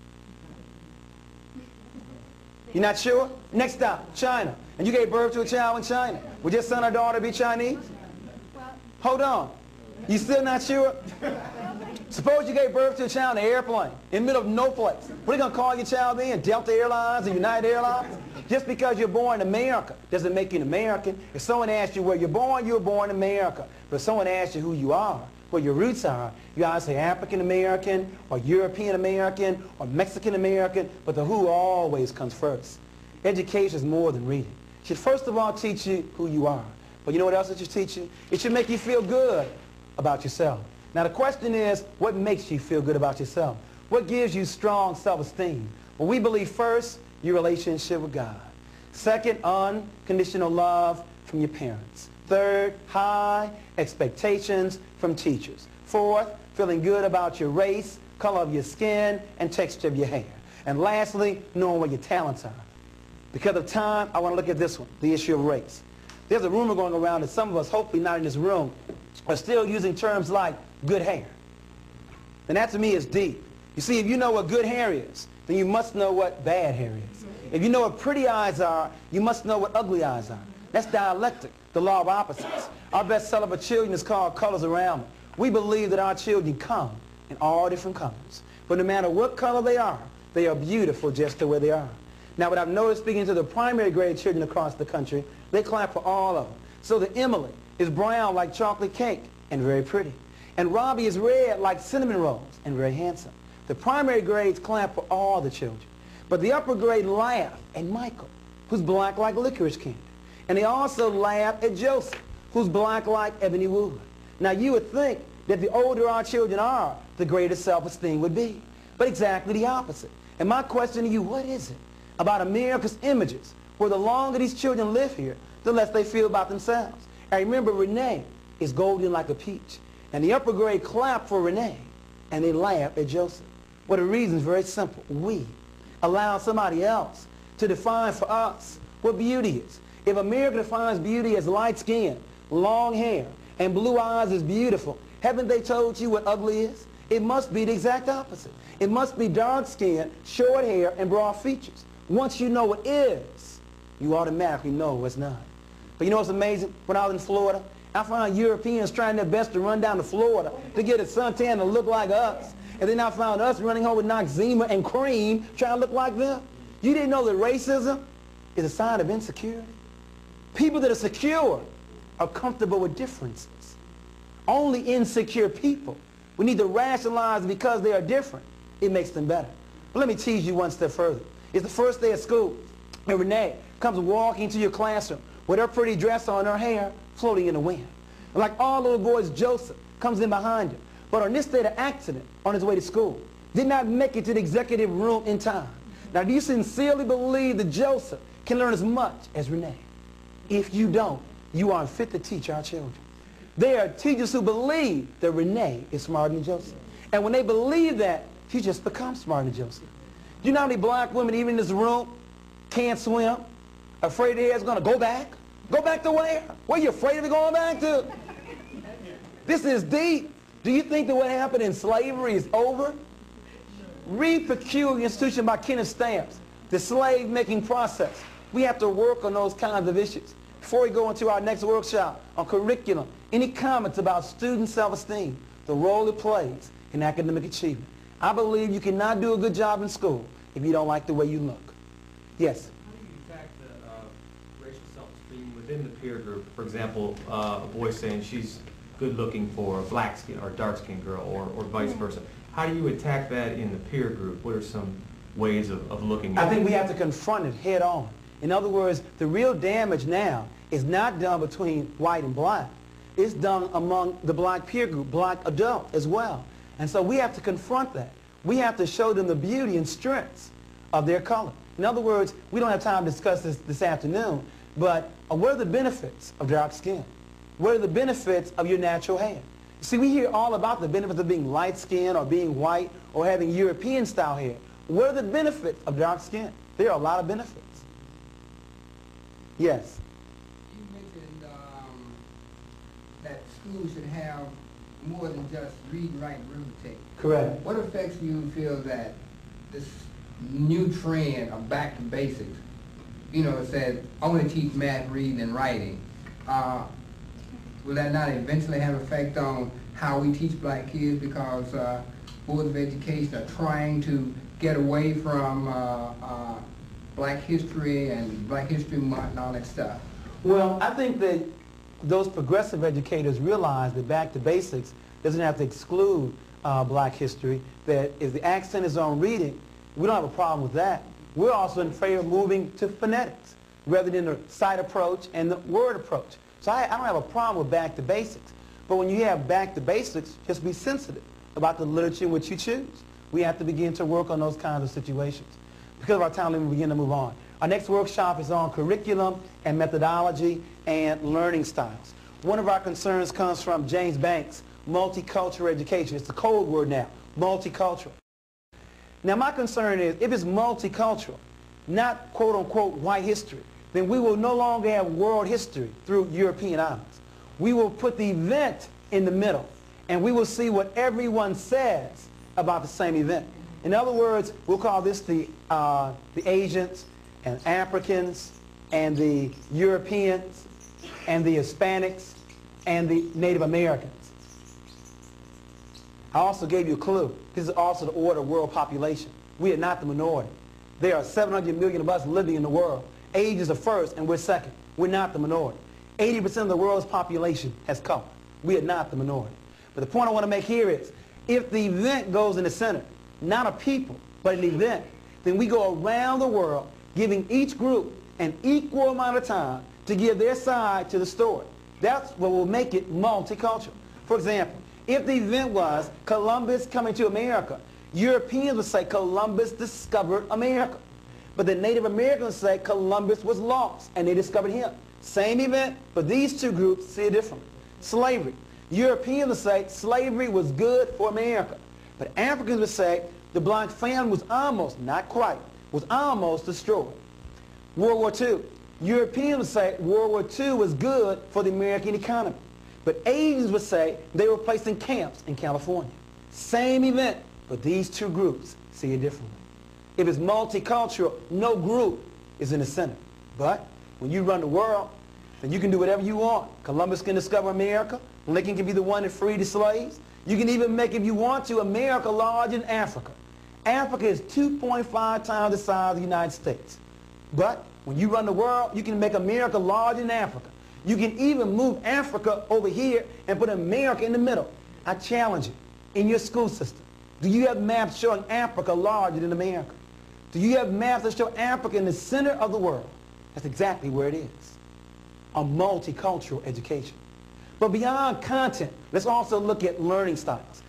You're not sure? Next stop, China. And you gave birth to a child in China. Would your son or daughter be Chinese? Hold on. You still not sure? Suppose you gave birth to a child in an airplane in the middle of no place. What are you going to call your child then? Delta Airlines or United Airlines? Just because you're born in America doesn't make you an American. If someone asks you where you're born in America. But if someone asks you who you are, where your roots are, you either say African American or European American or Mexican American, but the who always comes first. Education is more than reading. It should first of all teach you who you are. But you know what else it should teach you? It should make you feel good about yourself. Now the question is, what makes you feel good about yourself? What gives you strong self-esteem? Well, we believe first, your relationship with God. Second, unconditional love from your parents. Third, high expectations from teachers. Fourth, feeling good about your race, color of your skin, and texture of your hair. And lastly, knowing what your talents are. Because of time, I want to look at this one, the issue of race. There's a rumor going around that some of us, hopefully not in this room, are still using terms like good hair. And that to me is deep. You see, if you know what good hair is, then you must know what bad hair is. If you know what pretty eyes are, you must know what ugly eyes are. That's dialectic, the law of opposites. Our bestseller for children is called Colors Around Me. We believe that our children come in all different colors. But no matter what color they are beautiful just the way they are. Now, what I've noticed speaking to the primary grade children across the country, they clap for all of them. So the Emily is brown like chocolate cake and very pretty. And Robbie is red like cinnamon rolls and very handsome. The primary grades clap for all the children. But the upper grade laugh at Michael, who's black like licorice candy. And they also laugh at Joseph, who's black like ebony wood. Now, you would think that the older our children are, the greater self-esteem would be. But exactly the opposite. And my question to you, what is it about America's images where the longer these children live here, the less they feel about themselves? And remember, Renee is golden like a peach. And the upper grade clap for Renee, and they laugh at Joseph. Well, the reason is very simple. We allow somebody else to define for us what beauty is. If America defines beauty as light skin, long hair, and blue eyes as beautiful, haven't they told you what ugly is? It must be the exact opposite. It must be dark skin, short hair, and broad features. Once you know what is, you automatically know what's not. But you know what's amazing? When I was in Florida, I found Europeans trying their best to run down to Florida to get a suntan to look like us. And then I found us running home with Noxzema and cream trying to look like them. You didn't know that racism is a sign of insecurity? People that are secure are comfortable with differences. Only insecure people, we need to rationalize because they are different. It makes them better. But let me tease you one step further. It's the first day of school, and Renee comes walking to your classroom with her pretty dress on, her hair floating in the wind. And like all little boys, Joseph comes in behind her. But on this day of accident, on his way to school, did not make it to the executive room in time. Now, do you sincerely believe that Joseph can learn as much as Renee? If you don't, you are unfit to teach our children. There are teachers who believe that Renee is smarter than Joseph. And when they believe that, you just become smarter than Joseph. Do you know how many black women, even in this room, can't swim, afraid their hair's going to go back? Go back to where? Where are you afraid of it going back to? This is deep. Do you think that what happened in slavery is over? Read Peculiar Institution by Kenneth Stamps, the slave-making process. We have to work on those kinds of issues. Before we go into our next workshop on curriculum, any comments about student self-esteem, the role it plays in academic achievement? I believe you cannot do a good job in school if you don't like the way you look. Yes? How do you attack the racial self-esteem within the peer group? For example, a boy saying she's good looking for a black skin or dark skinned girl or vice versa. How do you attack that in the peer group? What are some ways of looking at it? I think we have to confront it head on. In other words, the real damage now is not done between white and black. It's done among the black peer group, black adult as well. And so we have to confront that. We have to show them the beauty and strengths of their color. In other words, we don't have time to discuss this afternoon, but what are the benefits of dark skin? What are the benefits of your natural hair? See, we hear all about the benefits of being light-skinned or being white or having European-style hair. What are the benefits of dark skin? There are a lot of benefits. Yes? You mentioned that schools should have more than just read, write, and arithmetic. Correct. What effects do you feel that this new trend of back to basics, you know, it says only teach math, reading, and writing, will that not eventually have effect on how we teach black kids because boards of education are trying to get away from black history and Black History Month and all that stuff? Well, I think that those progressive educators realize that back to basics doesn't have to exclude black history, that if the accent is on reading, we don't have a problem with that. We're also in favor of moving to phonetics rather than the sight approach and the word approach. So I don't have a problem with back to basics. But when you have back to basics, just be sensitive about the literature in which you choose. We have to begin to work on those kinds of situations. Because of our time, let me begin to move on. Our next workshop is on curriculum and methodology and learning styles. One of our concerns comes from James Banks, multicultural education. It's the code word now, multicultural. Now my concern is, if it's multicultural, not quote-unquote white history, then we will no longer have world history through European eyes. We will put the event in the middle, and we will see what everyone says about the same event. In other words, we'll call this the Asians and Africans and the Europeans and the Hispanics and the Native Americans. I also gave you a clue. This is also the order of world population. We are not the minority. There are 700 million of us living in the world. Asians are first and we're second. We're not the minority. 80% of the world's population has color. We are not the minority. But the point I want to make here is, if the event goes in the center, not a people, but an event, then we go around the world giving each group an equal amount of time to give their side to the story. That's what will make it multicultural. For example, if the event was Columbus coming to America, Europeans would say Columbus discovered America. But the Native Americans say Columbus was lost and they discovered him. Same event, but these two groups see it differently. Slavery. Europeans would say slavery was good for America. But Africans would say the black family was almost, not quite, was almost destroyed. World War II. Europeans would say World War II was good for the American economy. But Asians would say they were placed in camps in California. Same event, but these two groups see it differently. If it's multicultural, no group is in the center. But when you run the world, then you can do whatever you want. Columbus can discover America. Lincoln can be the one that freed the slaves. You can even make, if you want to, America larger than Africa. Africa is 2.5 times the size of the United States. But when you run the world, you can make America larger than Africa. You can even move Africa over here and put America in the middle. I challenge you, in your school system, do you have maps showing Africa larger than America? Do you have maps that show Africa in the center of the world? That's exactly where it is. A multicultural education. But beyond content, let's also look at learning styles.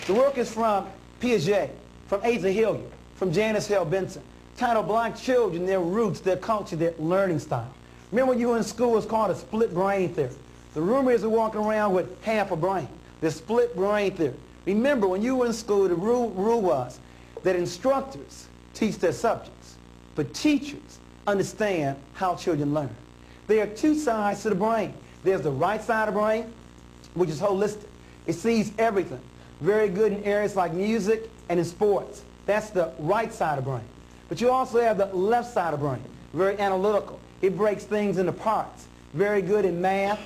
The work is from Piaget, from Asa Hilliard, from Janice Hale Benson, titled Black Children, Their Roots, Their Culture, Their Learning Style. Remember when you were in school, it's called a split brain theory. The rumor is we're walking around with half a brain. The split brain theory. Remember, when you were in school, the rule was that instructors teach their subjects, but teachers understand how children learn. There are two sides to the brain. There's the right side of the brain, which is holistic. It sees everything. Very good in areas like music and in sports. That's the right side of the brain. But you also have the left side of the brain, very analytical. It breaks things into parts. Very good in math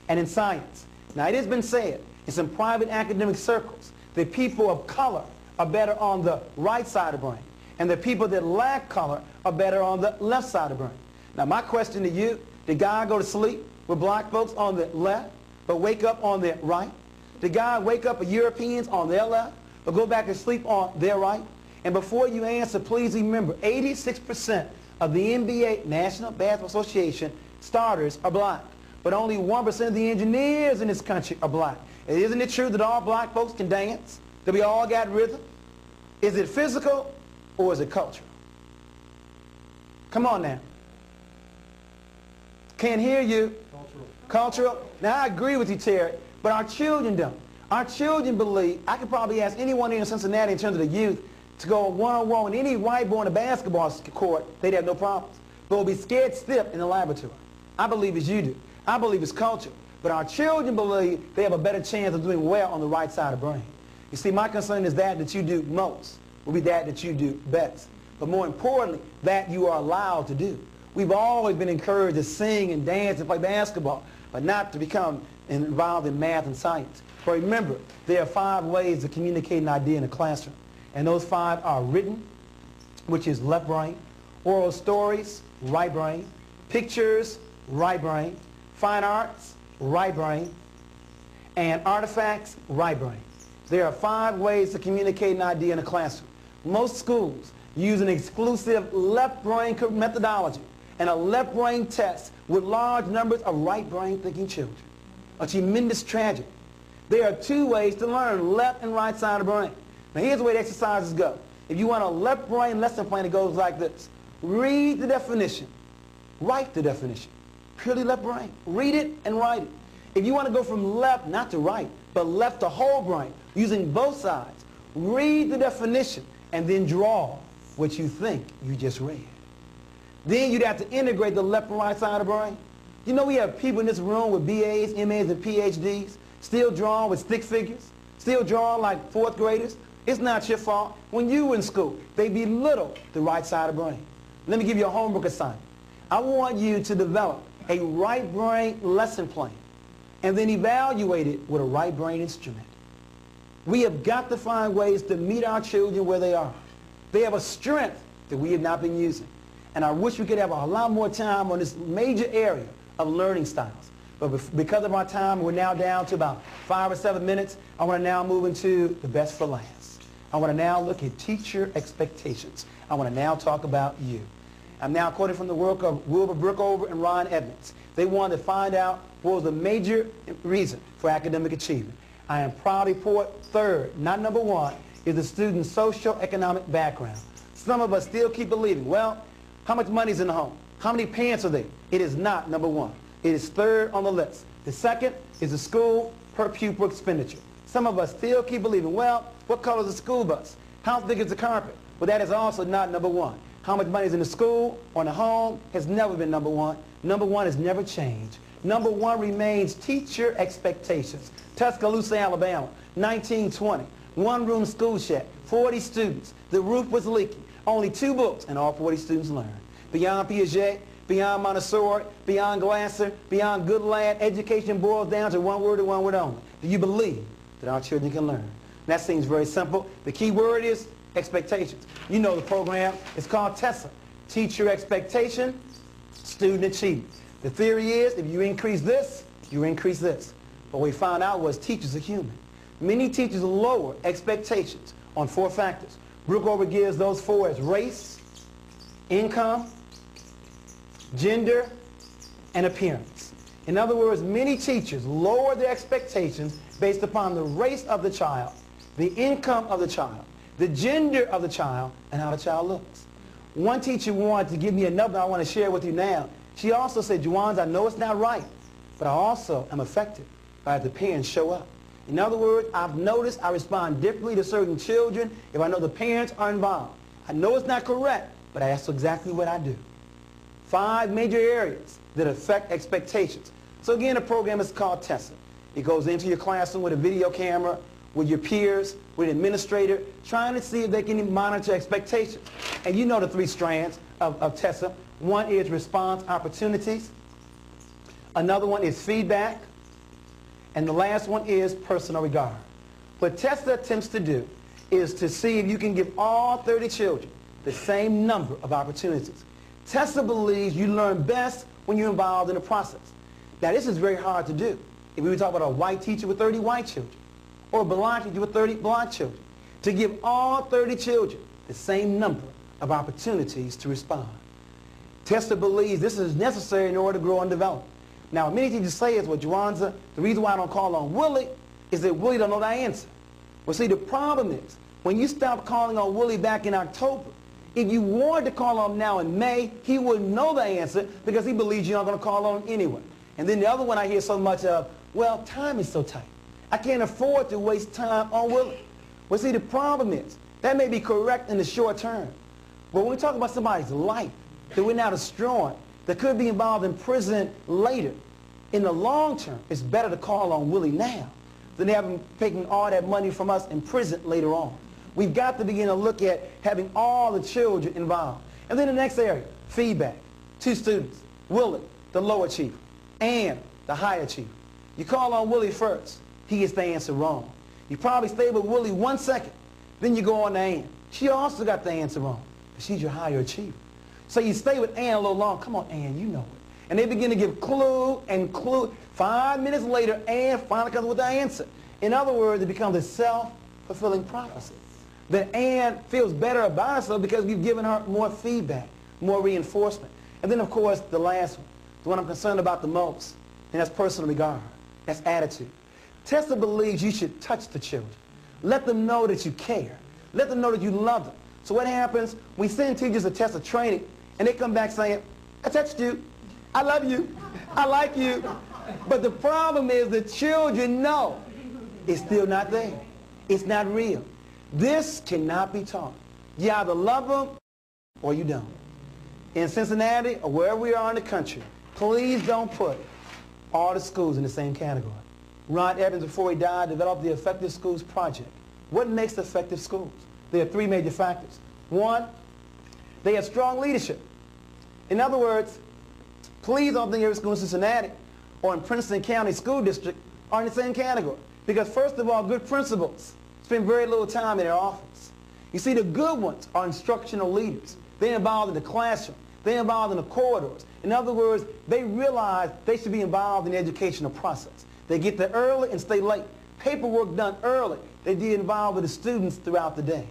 and in science. Now, it has been said in some private academic circles that people of color are better on the right side of the brain, and the people that lack color are better on the left side of the brain. Now, my question to you, did God go to sleep with black folks on the left, but wake up on their right? Did God wake up with Europeans on their left, but go back to sleep on their right? And before you answer, please remember, 86% of the NBA, National Basketball Association, starters are black. But only 1% of the engineers in this country are black. And isn't it true that all black folks can dance? That we all got rhythm? Is it physical or is it cultural? Come on now. Can't hear you. Cultural. Now, I agree with you, Terry, but our children don't. Our children believe, I could probably ask anyone here in Cincinnati in terms of the youth to go one-on-one with any white boy on a basketball court, they'd have no problems. But will be scared stiff in the laboratory. I believe as you do. I believe it's culture. But our children believe they have a better chance of doing well on the right side of the brain. You see, my concern is that you do most will be that you do best. But more importantly, that you are allowed to do. We've always been encouraged to sing and dance and play basketball, but not to become involved in math and science. But remember, there are 5 ways to communicate an idea in a classroom. And those 5 are written, which is left brain, oral stories, right brain, pictures, right brain, fine arts, right brain, and artifacts, right brain. There are 5 ways to communicate an idea in a classroom. Most schools use an exclusive left brain methodology and a left brain test with large numbers of right brain thinking children. A tremendous tragedy. There are two ways to learn, left and right side of the brain. Now here's the way the exercises go. If you want a left brain lesson plan, it goes like this. Read the definition. Write the definition. Purely left brain. Read it and write it. If you want to go from left, not to right, but left to whole brain, using both sides, read the definition and then draw what you think you just read. Then you'd have to integrate the left and right side of the brain. You know we have people in this room with BAs, MAs, and PhDs, still drawing with stick figures, still drawing like fourth graders. It's not your fault. When you were in school, they belittled the right side of the brain. Let me give you a homework assignment. I want you to develop a right brain lesson plan and then evaluate it with a right brain instrument. We have got to find ways to meet our children where they are. They have a strength that we have not been using. And I wish we could have a lot more time on this major area of learning styles. But because of our time, we're now down to about 5 or 7 minutes. I want to now move into the best for last. I want to now look at teacher expectations. I want to now talk about you. I'm now quoting from the work of Wilbur Brookover and Ron Edmonds. They wanted to find out what was the major reason for academic achievement. I am proud to report third, not number one, is the student's socio-economic background. Some of us still keep believing, well, how much money is in the home? How many parents are there? It is not number one. It is third on the list. The second is the school per pupil expenditure. Some of us still keep believing, well, what color is the school bus? How thick is the carpet? Well, that is also not number one. How much money is in the school or in the home has never been number one. Number one has never changed. Number one remains teacher expectations. Tuscaloosa, Alabama, 1920. One-room school shack, 40 students. The roof was leaking. Only 2 books, and all 40 students learned. Beyond Piaget, beyond Montessori, beyond Glasser, beyond Goodlad, education boils down to one word and one word only. Do you believe that our children can learn? That seems very simple. The key word is expectations. You know the program. It's called TESSA. Teacher expectation, student achievement. The theory is if you increase this, you increase this. What we found out was teachers are human. Many teachers lower expectations on 4 factors. Brookover gives those 4 as race, income, gender, and appearance. In other words, many teachers lower their expectations based upon the race of the child, the income of the child, the gender of the child, and how the child looks. One teacher wanted to give me another I want to share with you now. She also said, Jawanza, I know it's not right, but I also am affected by the parents show up. In other words, I've noticed I respond differently to certain children if I know the parents are involved. I know it's not correct, but that's exactly what I do. 5 major areas that affect expectations. So again, the program is called TESSA. It goes into your classroom with a video camera, with your peers, with an administrator, trying to see if they can monitor expectations. And you know the 3 strands of TESSA. One is response opportunities. Another one is feedback. And the last one is personal regard. What TESSA attempts to do is to see if you can give all 30 children the same number of opportunities. TESSA believes you learn best when you're involved in the process. Now this is very hard to do. If we were talking about a white teacher with 30 white children, or a blind teacher with 30 blind children, to give all 30 children the same number of opportunities to respond. TESSA believes this is necessary in order to grow and develop. Now, many teachers say is, well, Jawanza, the reason why I don't call on Willie is that Willie don't know the answer. Well, see, the problem is, when you stop calling on Willie back in October, if you wanted to call on him now in May, he wouldn't know the answer because he believes you're not going to call on him anyway. And then the other one I hear so much of, well, time is so tight. I can't afford to waste time on Willie. Well, see, the problem is, that may be correct in the short term. But when we talk about somebody's life that we're now destroying, that could be involved in prison later, in the long term, it's better to call on Willie now than have him taking all that money from us in prison later on. We've got to begin to look at having all the children involved. And then the next area, feedback. 2 students, Willie, the low achiever, and the high achiever. You call on Willie first, he gets the answer wrong. You probably stay with Willie 1 second, then you go on to Ann. She also got the answer wrong, but she's your higher achiever. So you stay with Ann a little long. Come on, Ann, you know it. And they begin to give clue and clue. 5 minutes later, Ann finally comes with the answer. In other words, it becomes a self-fulfilling prophecy. That Ann feels better about herself because we've given her more feedback, more reinforcement. And then, of course, the last one, the one I'm concerned about the most, and that's personal regard. That's attitude. Tessa believes you should touch the children. Let them know that you care. Let them know that you love them. So what happens? We send teachers to Tessa training, and they come back saying, I touched you. I love you. I like you. But the problem is the children know it's still not there. It's not real. This cannot be taught. You either love them or you don't. In Cincinnati or wherever we are in the country, please don't put all the schools in the same category. Ron Evans, before he died, developed the Effective Schools Project. What makes effective schools? There are three major factors. One, they have strong leadership. In other words, please don't think every school in Cincinnati or in Princeton County School District are in the same category. Because first of all, good principals spend very little time in their office. You see, the good ones are instructional leaders. They're involved in the classroom. They're involved in the corridors. In other words, they realize they should be involved in the educational process. They get there early and stay late. Paperwork done early. They get involved with the students throughout the day.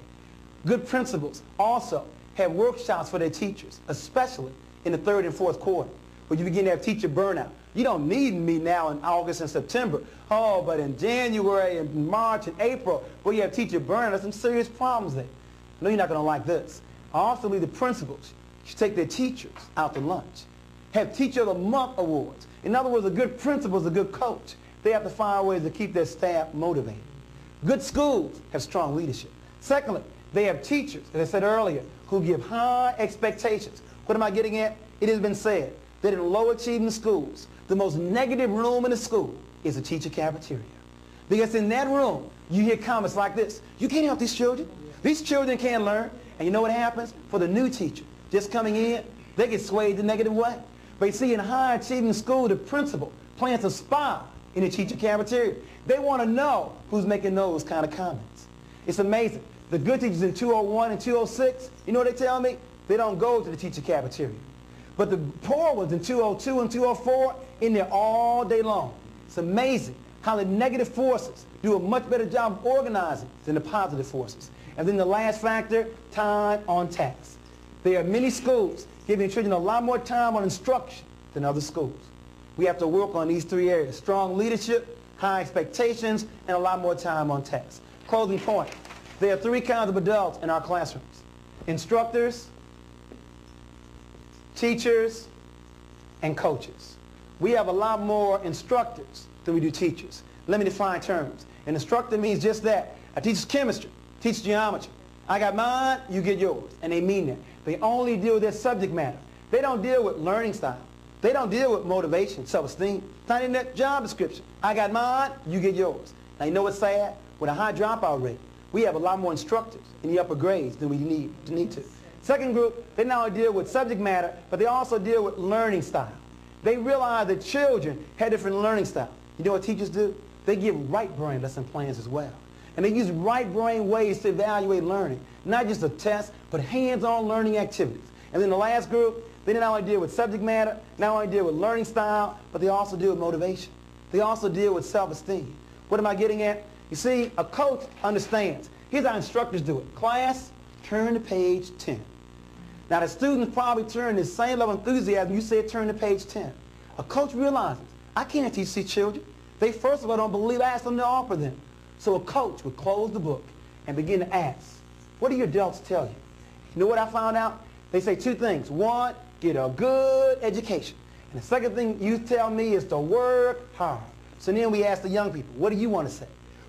Good principals also have workshops for their teachers, especially in the third and fourth quarter, where you begin to have teacher burnout. You don't need me now in August and September. Oh, but in January and March and April, where you have teacher burnout, there's some serious problems there. I know you're not going to like this. I also believe the principals should take their teachers out to lunch. Have Teacher of the Month awards. In other words, a good principal is a good coach. They have to find ways to keep their staff motivated. Good schools have strong leadership. Secondly, they have teachers, as I said earlier, who give high expectations. What am I getting at? It has been said that in low-achieving schools, the most negative room in the school is the teacher cafeteria. Because in that room, you hear comments like this: you can't help these children. These children can't learn. And you know what happens? For the new teacher just coming in, they get swayed the negative way. But you see, in a high-achieving school, the principal plants a spy in the teacher cafeteria. They want to know who's making those kind of comments. It's amazing. The good teachers in 201 and 206, you know what they tell me? They don't go to the teacher cafeteria. But the poor ones in 202 and 204, in there all day long. It's amazing how the negative forces do a much better job of organizing than the positive forces. And then the last factor, time on task. There are many schools giving children a lot more time on instruction than other schools. We have to work on these three areas: strong leadership, high expectations, and a lot more time on task. Closing point. There are three kinds of adults in our classrooms: instructors, teachers, and coaches. We have a lot more instructors than we do teachers. Let me define terms. An instructor means just that. I teach chemistry, teach geometry. I got mine, you get yours. And they mean that. They only deal with their subject matter. They don't deal with learning style. They don't deal with motivation, self-esteem. It's not in that job description. I got mine, you get yours. Now you know what's sad? With a high dropout rate, we have a lot more instructors in the upper grades than we need to. Second group, they not only deal with subject matter, but they also deal with learning style. They realize that children have different learning styles. You know what teachers do? They give right brain lesson plans as well. And they use right brain ways to evaluate learning. Not just a test, but hands-on learning activities. And then the last group, they not only deal with subject matter, not only deal with learning style, but they also deal with motivation. They also deal with self-esteem. What am I getting at? You see, a coach understands. Here's how instructors do it. Class, turn to page 10. Now the students probably turn the same level of enthusiasm you said turn to page 10. A coach realizes, I can't teach these children. They first of all don't believe I asked them to offer them. So a coach would close the book and begin to ask, what do your adults tell you? You know what I found out? They say two things. One, get a good education. And the second thing you tell me is to work hard. So then we ask the young people, what do you want to say?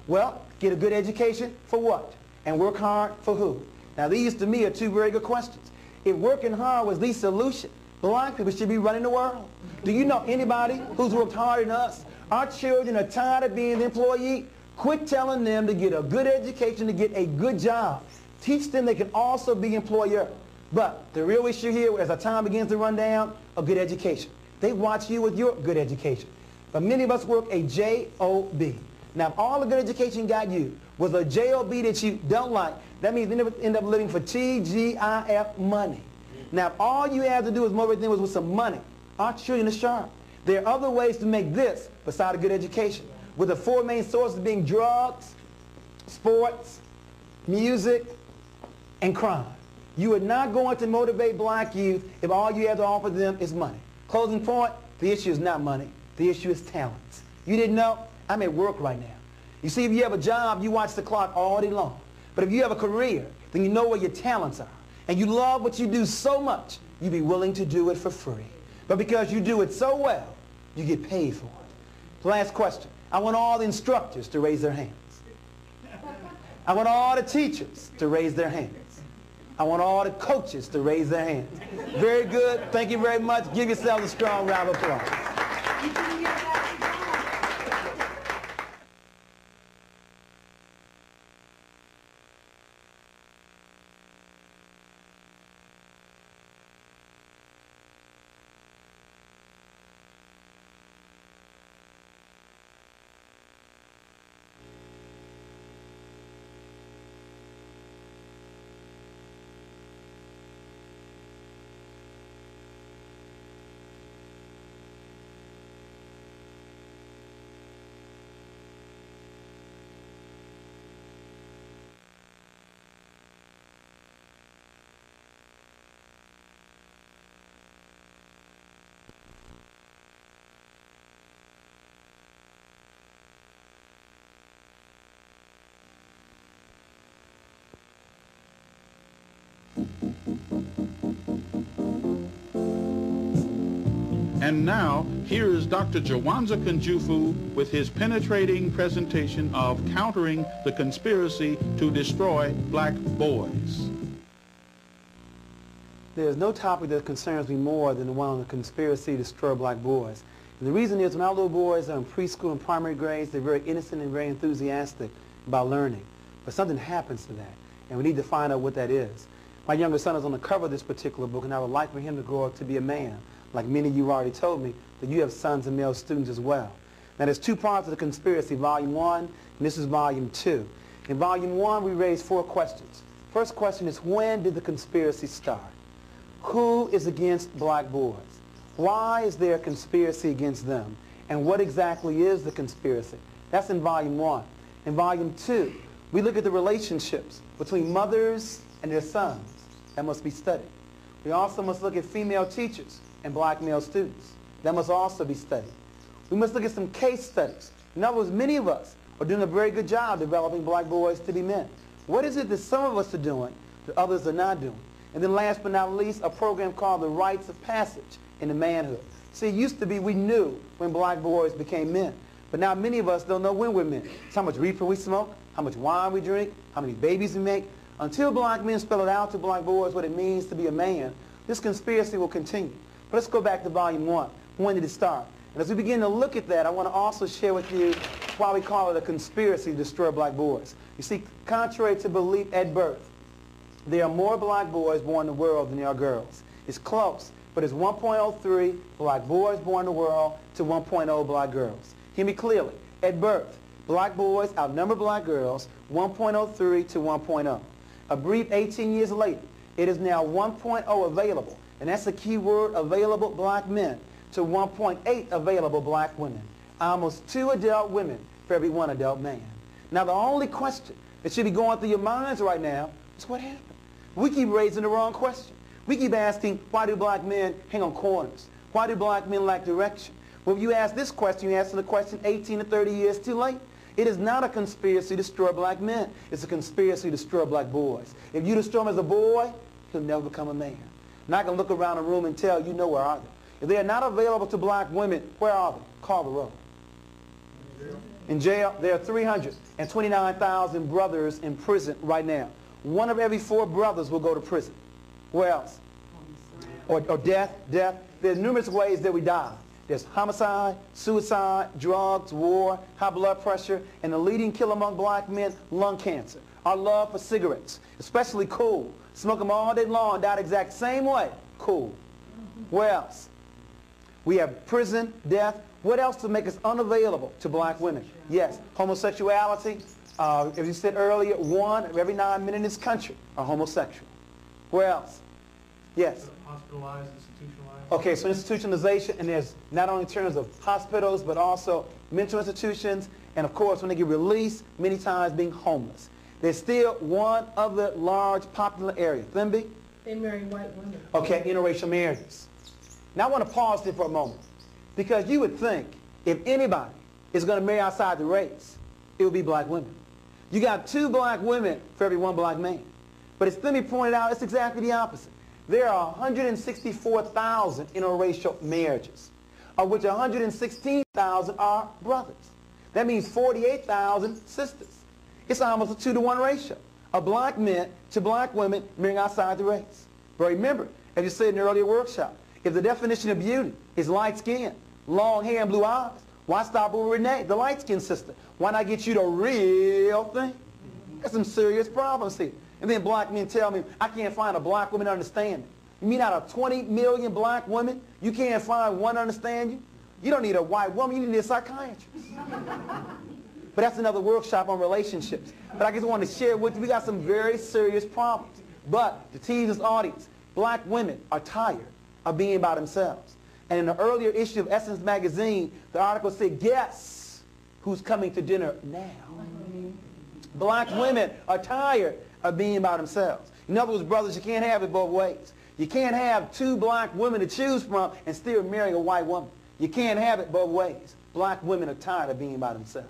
Well, get a good education for what? And work hard for who? Now these to me are two very good questions. If working hard was the solution, black people should be running the world. Do you know anybody who's worked harder than us? Our children are tired of being the employee. Quit telling them to get a good education, to get a good job. Teach them they can also be employer. But the real issue here, as our time begins to run down, a good education. They watch you with your good education. But many of us work a J-O-B. Now, if all the good education got you was a J-O-B that you don't like, that means you never end up living for T-G-I-F, money. Now, if all you have to do is motivate them with some money, our children are sharp. There are other ways to make this besides a good education, with the four main sources being drugs, sports, music, and crime. You are not going to motivate black youth if all you have to offer them is money. Closing point, the issue is not money. The issue is talents. You didn't know? I'm at work right now. You see, if you have a job, you watch the clock all day long. But if you have a career, then you know where your talents are. And you love what you do so much, you'd be willing to do it for free. But because you do it so well, you get paid for it. Last question. I want all the instructors to raise their hands. I want all the teachers to raise their hands. I want all the coaches to raise their hands. Very good. Thank you very much. Give yourselves a strong round of applause. And now, here is Dr. Jawanza Kunjufu with his penetrating presentation of countering the conspiracy to destroy black boys. There's no topic that concerns me more than the one on the conspiracy to destroy black boys. And the reason is when our little boys are in preschool and primary grades, they're very innocent and very enthusiastic about learning. But something happens to that, and we need to find out what that is. My younger son is on the cover of this particular book, and I would like for him to grow up to be a man. Like many of you already told me, that you have sons and male students as well. Now there's two parts of the conspiracy, Volume 1, and this is Volume 2. In Volume 1, we raised 4 questions. First question is, when did the conspiracy start? Who is against black boys? Why is there a conspiracy against them? And what exactly is the conspiracy? That's in Volume 1. In Volume 2, we look at the relationships between mothers and their sons. That must be studied. We also must look at female teachers and black male students. That must also be studied. We must look at some case studies. In other words, many of us are doing a very good job developing black boys to be men. What is it that some of us are doing that others are not doing? And then last but not least, a program called the Rites of Passage into Manhood. See, it used to be we knew when black boys became men. But now many of us don't know when we're men. It's how much reefer we smoke, how much wine we drink, how many babies we make. Until black men spell it out to black boys what it means to be a man, this conspiracy will continue. But let's go back to Volume 1. When did it start? And as we begin to look at that, I want to also share with you why we call it a conspiracy to destroy black boys. You see, contrary to belief at birth, there are more black boys born in the world than there are girls. It's close, but it's 1.03 black boys born in the world to 1.0 black girls. Hear me clearly. At birth, black boys outnumber black girls 1.03 to 1.0. A brief 18 years later, it is now 1.0 available. And that's the key word, available black men, to 1.8 available black women. Almost 2 adult women for every 1 adult man. Now the only question that should be going through your minds right now is what happened? We keep raising the wrong question. We keep asking, why do black men hang on corners? Why do black men lack direction? Well, if you ask this question, you're asking the question 18 to 30 years too late. It is not a conspiracy to destroy black men. It's a conspiracy to destroy black boys. If you destroy him as a boy, he'll never become a man. Not going to look around the room and tell you know where are they. If they are not available to black women, where are they? Call the roll. In jail, there are 329,000 brothers in prison right now. 1 of every 4 brothers will go to prison. Where else? Or death. There's numerous ways that we die. There's homicide, suicide, drugs, war, high blood pressure, and the leading killer among black men, lung cancer. Our love for cigarettes, especially cool. Smoke them all day long, die the exact same way. Cool. Where else? We have prison, death. What else to make us unavailable to black women? Yes, homosexuality. As you said earlier, 1 of every 9 men in this country are homosexual. Where else? Yes. Hospitalized, institutionalized. Okay, so institutionalization, and there's not only in terms of hospitals, but also mental institutions, and of course, when they get released, many times being homeless. There's still one other large popular area. Thimby? They marry white women. Okay, interracial marriages. Now I want to pause there for a moment, because you would think if anybody is going to marry outside the race, it would be black women. You got 2 black women for every 1 black man. But as Thimmy pointed out, it's exactly the opposite. There are 164,000 interracial marriages, of which 116,000 are brothers. That means 48,000 sisters. It's almost a 2-to-1 ratio of black men to black women marrying outside the race. But remember, as you said in the earlier workshop, if the definition of beauty is light skin, long hair, and blue eyes, why stop with Renee, the light-skinned sister? Why not get you the real thing? There's some serious problems here. And then black men tell me, I can't find a black woman to understand me. You mean out of 20 million black women, you can't find one to understand you? You don't need a white woman, you need a psychiatrist. But that's another workshop on relationships. But I just want to share with you, we got some very serious problems. But to tease this audience, black women are tired of being by themselves. And in the earlier issue of Essence magazine, the article said, guess who's coming to dinner now? Black women are tired of being by themselves. In other words, brothers, you can't have it both ways. You can't have 2 black women to choose from and still marry a white woman. You can't have it both ways. Black women are tired of being by themselves.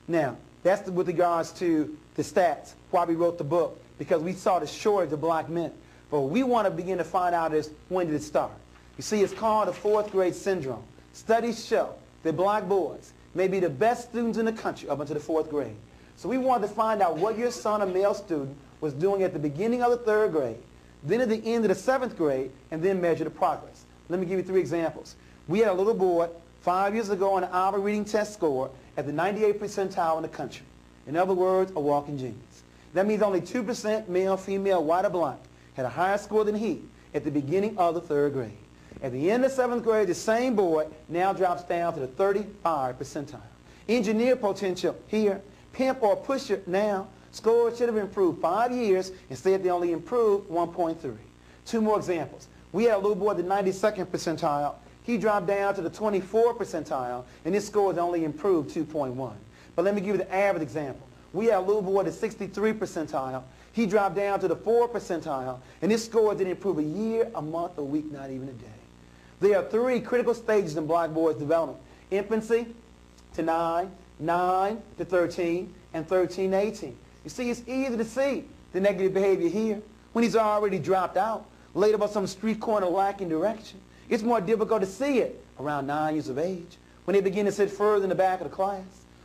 Now, that's with regards to the stats, why we wrote the book, because we saw the shortage of black men. But what we want to begin to find out is, when did it start? You see, it's called the 4th grade syndrome. Studies show that black boys may be the best students in the country up until the 4th grade. So we wanted to find out what your son, a male student, was doing at the beginning of the 3rd grade, then at the end of the 7th grade, and then measure the progress. Let me give you 3 examples. We had a little boy 5 years ago on the Alva reading test score at the 98th percentile in the country. In other words, a walking genius. That means only 2% male, female, white, or black had a higher score than he at the beginning of the 3rd grade. At the end of 7th grade, the same boy now drops down to the 35th percentile. Engineer potential here, pimp or pusher now, scores should have improved 5 years, instead they only improved 1.3. 2 more examples. We had a little boy at the 92nd percentile. He dropped down to the 24th percentile, and his scores only improved 2.1. But let me give you the average example. We had a little boy at the 63rd percentile. He dropped down to the 4th percentile, and his score didn't improve a year, a month, a week, not even a day. There are 3 critical stages in black boys' development: infancy to 9, 9 to 13, and 13 to 18. You see, it's easy to see the negative behavior here when he's already dropped out, laid up on some street corner lacking direction. It's more difficult to see it around 9 years of age, when they begin to sit further in the back of the class,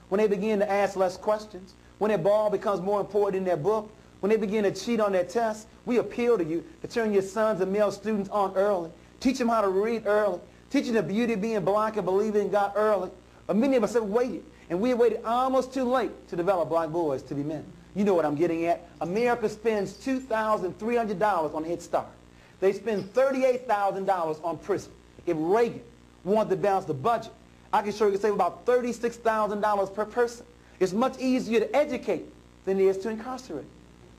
when they begin to ask less questions, when their ball becomes more important than their book, when they begin to cheat on their tests. We appeal to you to turn your sons and male students on early. Teach them how to read early. Teach them the beauty of being black and believing in God early. But many of us have waited, and we have waited almost too late to develop black boys to be men. You know what I'm getting at. America spends $2,300 on Head Start. They spend $38,000 on prison. If Reagan wanted to balance the budget, I can show you, save about $36,000 per person. It's much easier to educate than it is to incarcerate.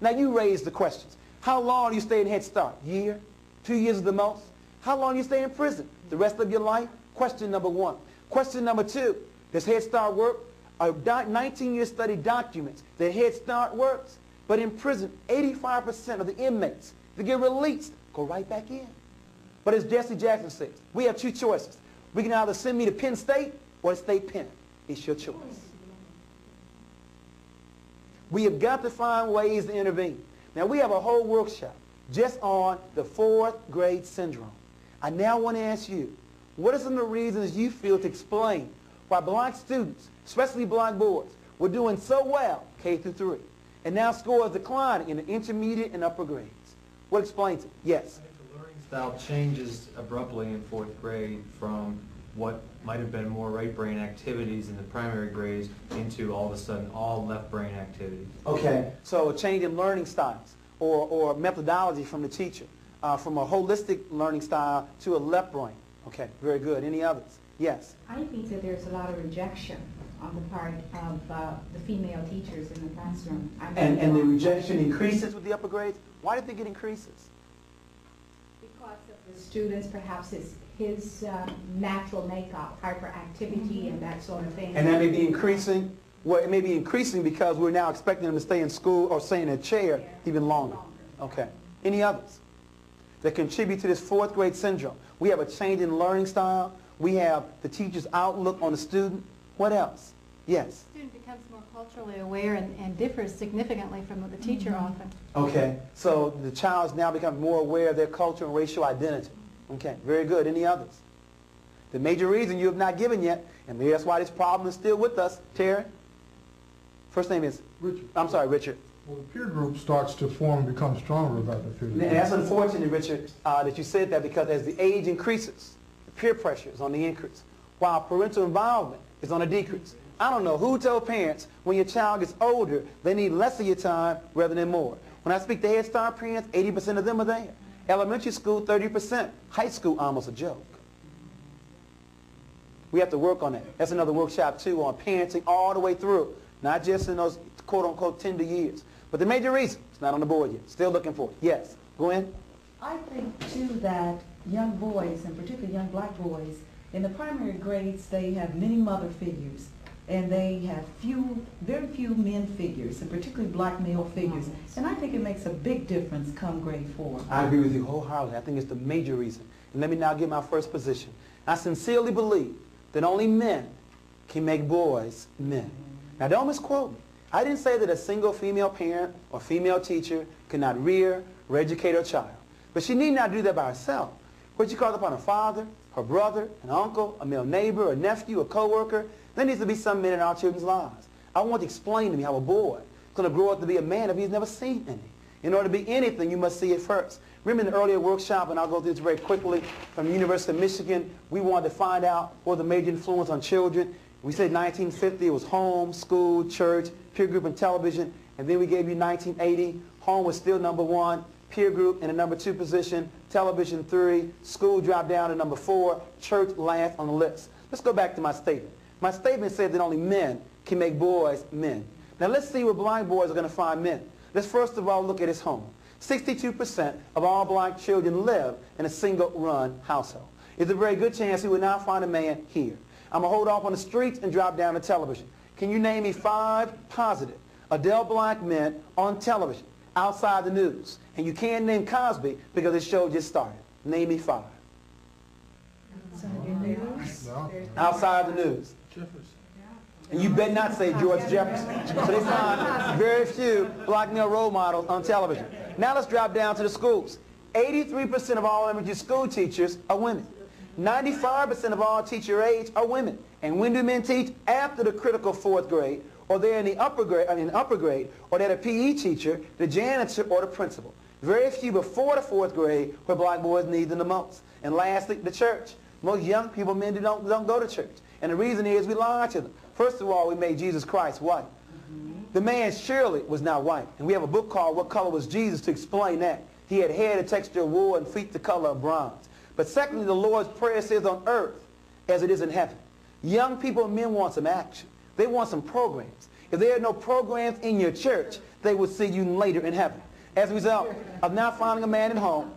Now you raise the questions. How long do you stay in Head Start? Year? 2 years at the most? How long do you stay in prison? The rest of your life? Question number 1. Question number 2. Does Head Start work? A 19-year study documents that Head Start works. But in prison, 85% of the inmates that get released go right back in. But as Jesse Jackson says, we have 2 choices. We can either send me to Penn State or to State Penn. It's your choice. We have got to find ways to intervene. Now, we have a whole workshop just on the 4th grade syndrome. I now want to ask you, what are some of the reasons you feel to explain why black students, especially black boys, were doing so well K through 3, and now scores declining in the intermediate and upper grades? What explains it? Yes? I think the learning style changes abruptly in 4th grade from what might have been more right brain activities in the primary grades into all of a sudden all left brain activities. Okay, so a change in learning styles or methodology from the teacher, from a holistic learning style to a left brain. Okay, very good. Any others? Yes? I think that there's a lot of rejection on the part of the female teachers in the classroom. And the rejection increases with the upper grades? Why do you think it increases? Because of the students, perhaps it's his natural makeup, hyperactivity and that sort of thing. And that may be increasing. Well, it may be increasing because we're now expecting them to stay in school or stay in a chair even longer. Okay. Any others that contribute to this 4th grade syndrome? We have a change in learning style. We have the teacher's outlook on the student. What else? Yes. The student becomes more culturally aware and differs significantly from the teacher often. Okay, so the child's now become more aware of their culture and racial identity. Okay, very good. Any others? The major reason you have not given yet, and maybe that's why this problem is still with us, Terry. First name is? Richard. I'm sorry, Richard. Well, the peer group starts to form and become stronger without the peer And group. that's unfortunate, Richard, that you said that, because as the age increases, the peer pressure is on the increase, while parental involvement is on a decrease. I don't know who told parents when your child gets older, they need less of your time rather than more. When I speak to Head Start parents, 80% of them are there. Elementary school, 30%. High school, almost a joke. We have to work on that. That's another workshop, too, on parenting all the way through, not just in those quote-unquote tender years. But the major reason, it's not on the board yet. Still looking for it. Yes. Go in. I think, too, that young boys, and particularly young black boys, in the primary grades, they have many mother figures, and they have very few men figures, and particularly black male figures. And I think it makes a big difference come grade 4. I agree with you wholeheartedly. I think it's the major reason. And let me now give my first position. I sincerely believe that only men can make boys men. Now, don't misquote me. I didn't say that a single female parent or female teacher cannot rear or educate her child. But she need not do that by herself. What she calls upon her father, her brother, an uncle, a male neighbor, a nephew, a co-worker. There needs to be some men in our children's lives. I want to explain to me how a boy is going to grow up to be a man if he's never seen any. In order to be anything, you must see it first. Remember in the earlier workshop, and I'll go through this very quickly, from the University of Michigan, we wanted to find out what the major influence on children. We said 1950 it was home, school, church, peer group, and television. And then we gave you 1980. Home was still number 1, peer group in the number 2 position, television 3, school dropped down to number 4, church last on the list. Let's go back to my statement. My statement said that only men can make boys men. Now let's see where black boys are going to find men. Let's first of all look at his home. 62% of all black children live in a single-run household. It's a very good chance he will now find a man here. I'm going to hold off on the streets and drop down to television. Can you name me 5 positive adult black men on television outside the news? And you can't name Cosby because the show just started. Name me 5. Outside the news. Jefferson. And you better not say George Jefferson. So they find very few black male role models on television. Now let's drop down to the schools. 83% of all elementary school teachers are women. 95% of all teacher age are women. And when do men teach? After the critical 4th grade, or they're in the upper grade, or they're the PE teacher, the janitor, or the principal. Very few before the 4th grade where black boys need them the most. And lastly, the church. Most young people, men, don't go to church. And the reason is we lie to them. First of all, we made Jesus Christ white. The man surely was not white. And we have a book called What Color Was Jesus to explain that. He had hair the texture of wool and feet the color of bronze. But secondly, the Lord's Prayer says on earth as it is in heaven. Young people and men want some action. They want some programs. If there are no programs in your church, they will see you later in heaven. As a result of not finding a man at home,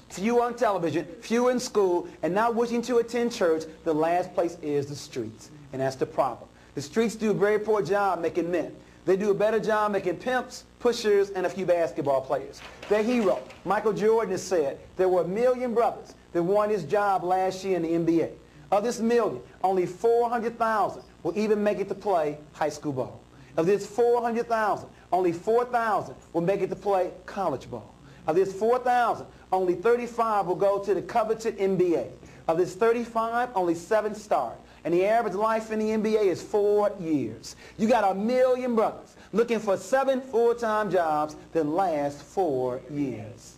few on television, few in school, and not wishing to attend church, the last place is the streets. And that's the problem. The streets do a very poor job making men. They do a better job making pimps, pushers, and a few basketball players. Their hero, Michael Jordan, has said there were 1 million brothers that won his job last year in the NBA. Of this million, only 400,000 will even make it to play high school ball. Of this 400,000, only 4,000 will make it to play college ball. Of this 4,000, only 35 will go to the coveted NBA. Of this 35, only 7 start. And the average life in the NBA is 4 years. You got 1 million brothers looking for 7 full-time jobs that last 4 years.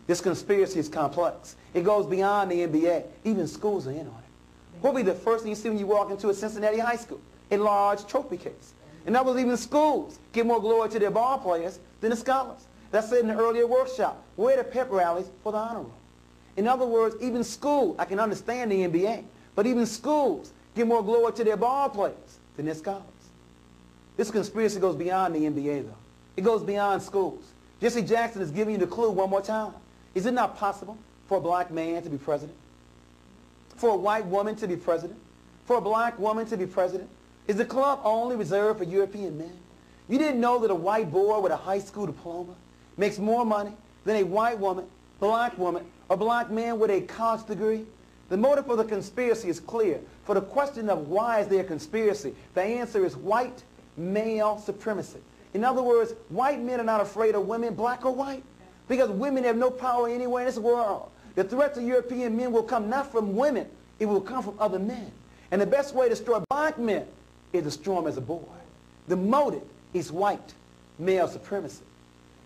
This conspiracy is complex. It goes beyond the NBA. Even schools are in on it. What will be the first thing you see when you walk into a Cincinnati high school? A large trophy case. In other words, even schools give more glory to their ball players than the scholars. That's said in the earlier workshop. Where are the pep rallies for the honor roll? In other words, even school, I can understand the NBA, but even schools give more glory to their ball players than their scholars. This conspiracy goes beyond the NBA, though. It goes beyond schools. Jesse Jackson is giving you the clue one more time. Is it not possible for a black man to be president? For a white woman to be president? For a black woman to be president? Is the club only reserved for European men? You didn't know that a white boy with a high school diploma makes more money than a white woman, black woman, or black man with a college degree? The motive for the conspiracy is clear. For the question of why is there a conspiracy, the answer is white male supremacy. In other words, white men are not afraid of women, black or white, because women have no power anywhere in this world. The threat to European men will come not from women, it will come from other men. And the best way to destroy black men is to destroy them as a boy. The motive is white male supremacy.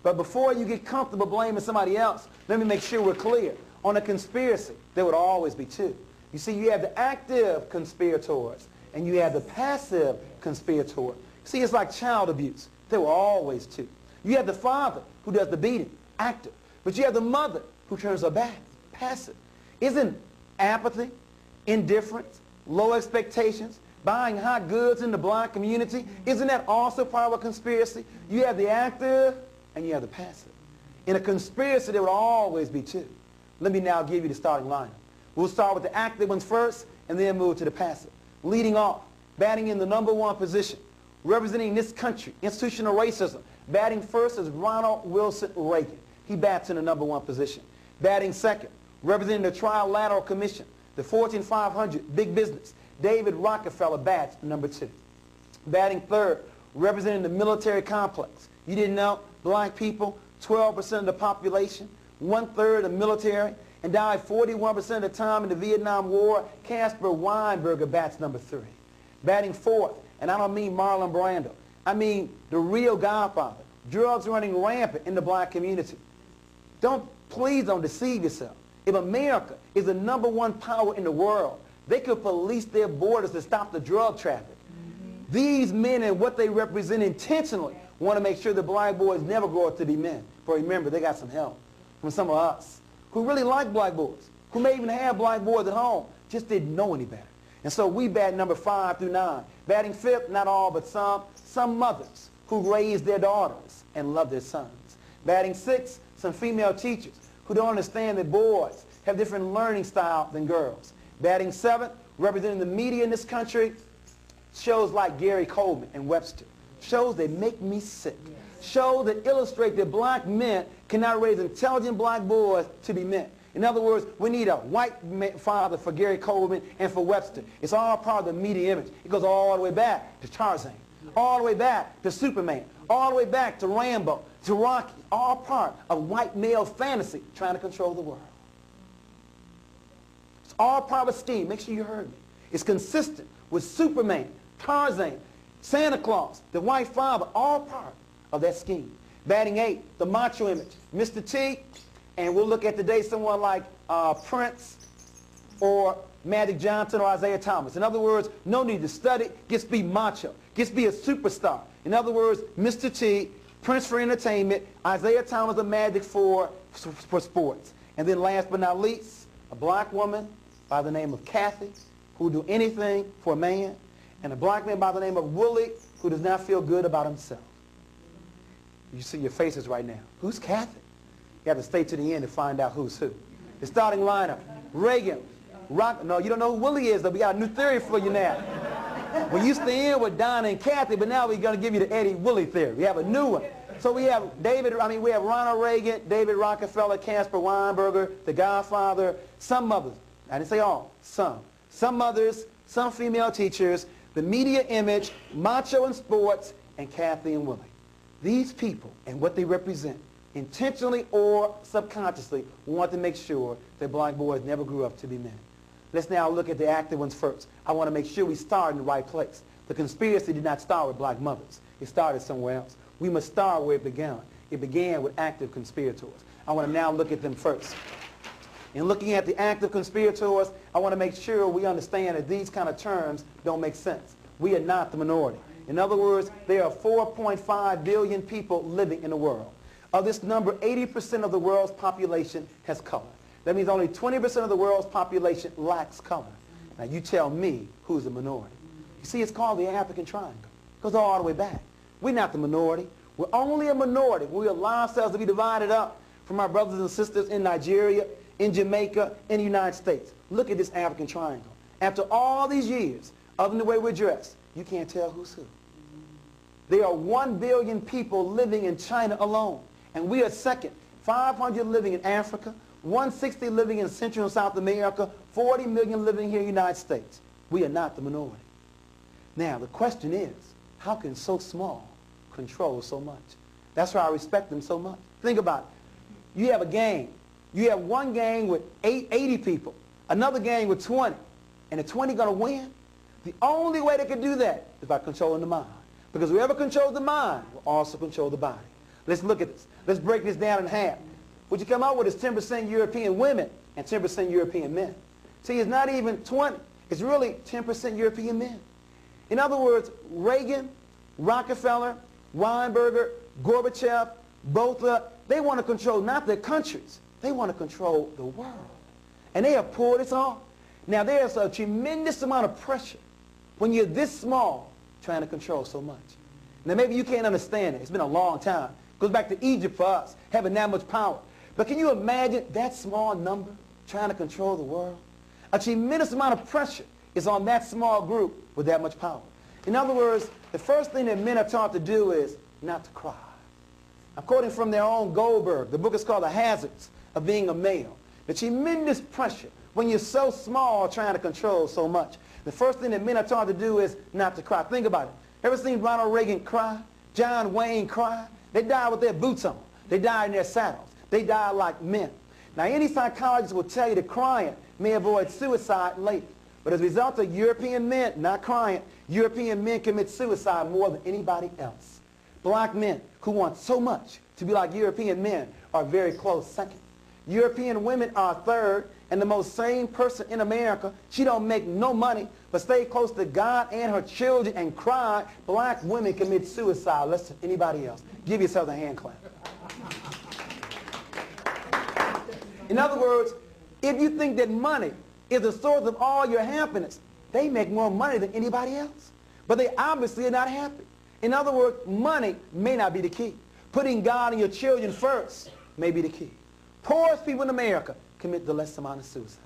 But before you get comfortable blaming somebody else, let me make sure we're clear. On a conspiracy, there would always be two. You see, you have the active conspirators and you have the passive conspirator. See, it's like child abuse. There were always two. You have the father who does the beating, active. But you have the mother who turns her back, passive. Isn't apathy, indifference, low expectations, buying hot goods in the black community, isn't that also part of a conspiracy? You have the active and you have the passive. In a conspiracy, there will always be two. Let me now give you the starting lineup. We'll start with the active ones first and then move to the passive. Leading off, batting in the #1 position, representing this country, institutional racism, batting first is Ronald Wilson Reagan. He bats in the #1 position. Batting second, representing the Trilateral Commission, the Fortune 500, big business, David Rockefeller bats #2. Batting third, representing the military complex. You didn't know, black people, 12% of the population, 1/3 of the military, and died 41% of the time in the Vietnam War. Caspar Weinberger bats #3. Batting fourth, and I don't mean Marlon Brando, I mean the real godfather. Drugs running rampant in the black community. Please don't deceive yourself. If America is the #1 power in the world, they could police their borders to stop the drug traffic. These men and what they represent intentionally want to make sure the black boys never grow up to be men. But remember, they got some help from some of us who really like black boys, who may even have black boys at home, just didn't know any better. And so we bat #5 through 9. Batting fifth, not all but some mothers who raise their daughters and love their sons. Batting sixth, some female teachers who don't understand that boys have different learning style than girls. Batting seventh, representing the media in this country, shows like Gary Coleman and Webster. Shows that make me sick. Shows that illustrate that black men cannot raise intelligent black boys to be men. In other words, we need a white father for Gary Coleman and for Webster. It's all part of the media image. It goes all the way back to Tarzan, all the way back to Superman, all the way back to Rambo, to Rocky, all part of white male fantasy trying to control the world. It's all part of a scheme. Make sure you heard me. It's consistent with Superman, Tarzan, Santa Claus, the white father, all part of that scheme. Batting 8, the macho image, Mr. T, and we'll look at today someone like Prince or Magic Johnson or Isaiah Thomas. In other words, no need to study, just be macho, just be a superstar. In other words, Mr. T, Prince for entertainment, Isaiah Thomas or Magic for sports. And then last but not least, a black woman by the name of Kathy who will do anything for a man, and a black man by the name of Willie who does not feel good about himself. You see your faces right now. Who's Kathy? You have to stay to the end to find out who's who. The starting lineup, Reagan, no, you don't know who Willie is, though. We got a new theory for you now. We used to end with Donna and Kathy, but now we're going to give you the Eddie Willie theory. We have a new one. So we have we have Ronald Reagan, David Rockefeller, Caspar Weinberger, the Godfather, some mothers. I didn't say all, some. Some mothers, some female teachers, the media image, macho in sports, and Kathy and Willie. These people and what they represent, intentionally or subconsciously, want to make sure that black boys never grew up to be men. Let's now look at the active ones first. I want to make sure we start in the right place. The conspiracy did not start with black mothers. It started somewhere else. We must start where it began. It began with active conspirators. I want to now look at them first. In looking at the active conspirators, I want to make sure we understand that these kind of terms don't make sense. We are not the minority. In other words, there are 4.5 billion people living in the world. Of this number, 80% of the world's population has color. That means only 20% of the world's population lacks color. Now you tell me who's the minority. You see, it's called the African Triangle. It goes all the way back. We're not the minority. We're only a minority when we allow ourselves to be divided up from our brothers and sisters in Nigeria, in Jamaica, in the United States. Look at this African Triangle. After all these years, other than the way we're dressed, you can't tell who's who. There are 1 billion people living in China alone, and we are second. 500 living in Africa, 160 living in Central and South America, 40 million living here in the United States. We are not the minority. Now, the question is, how can so small control so much? That's why I respect them so much. Think about it. You have a gang. You have one gang with 80 people, another gang with 20, and the 20 going to win? The only way they can do that is by controlling the mind. Because whoever controls the mind will also control the body. Let's look at this. Let's break this down in half. What you come up with is 10% European women and 10% European men. See, it's not even 20. It's really 10% European men. In other words, Reagan, Rockefeller, Weinberger, Gorbachev, Botha, they want to control not their countries. They want to control the world. And they have pulled this off. Now, there's a tremendous amount of pressure when you're this small trying to control so much. Now, maybe you can't understand it. It's been a long time. It goes back to Egypt for us, having that much power. But can you imagine that small number trying to control the world? A tremendous amount of pressure is on that small group with that much power. In other words, the first thing that men are taught to do is not to cry. I'm quoting from their own Goldberg. The book is called The Hazards of Being a Male. The tremendous pressure when you're so small trying to control so much. The first thing that men are taught to do is not to cry. Think about it. Ever seen Ronald Reagan cry? John Wayne cry? They died with their boots on. They died in their saddles. They died like men. Now, any psychologist will tell you that crying may avoid suicide later. But as a result of European men not crying, European men commit suicide more than anybody else. Black men who want so much to be like European men are very close second. European women are third, and the most sane person in America, she don't make no money, but stay close to God and her children and cry. Black women commit suicide less than anybody else. Give yourself a hand clap. In other words, if you think that money is the source of all your happiness, they make more money than anybody else. But they obviously are not happy. In other words, money may not be the key. Putting God and your children first may be the key. Poorest people in America commit the less amount of suicide.